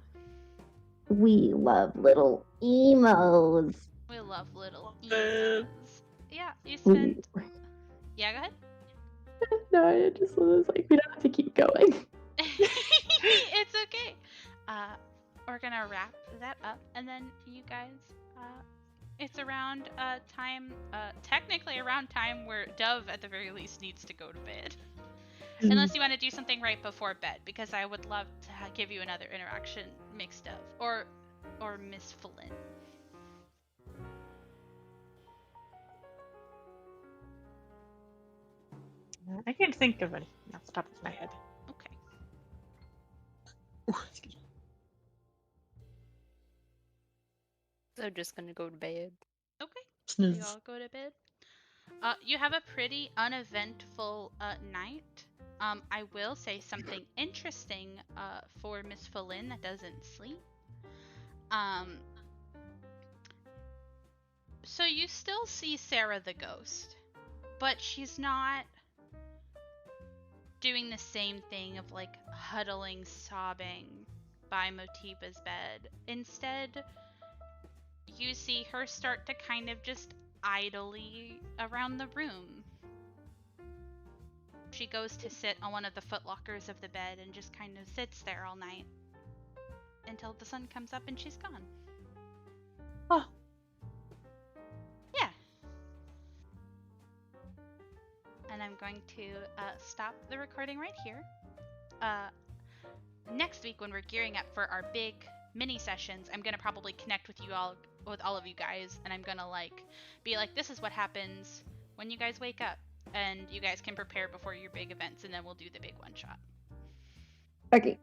We love little emos. We love little Love it. emos. Yeah, you We, spent. Yeah, go ahead. no, I just was like, we don't have to keep going. It's okay. we're gonna wrap that up, and then you guys, it's around time, technically around time where Dove at the very least needs to go to bed. Unless you want to do something right before bed, because I would love to give you another interaction, Mixed Dove, or Miss Flynn. I can't think of anything off the top of my head. Okay. Ooh, excuse me. So just gonna go to bed. Okay. Snooze. You all go to bed. You have a pretty uneventful night. I will say something interesting for Miss Flynn that doesn't sleep. So you still see Sarah the ghost, but she's not doing the same thing of like huddling, sobbing by Motiba's bed. Instead, you see her start to kind of just idly around the room. She goes to sit on one of the footlockers of the bed and just kind of sits there all night until the sun comes up and she's gone. Oh. Yeah. And I'm going to stop the recording right here. Next week, when we're gearing up for our big mini sessions, I'm gonna probably connect with all of you guys, and I'm gonna be like, this is what happens when you guys wake up, and you guys can prepare before your big events, and then we'll do the big one shot. Okay.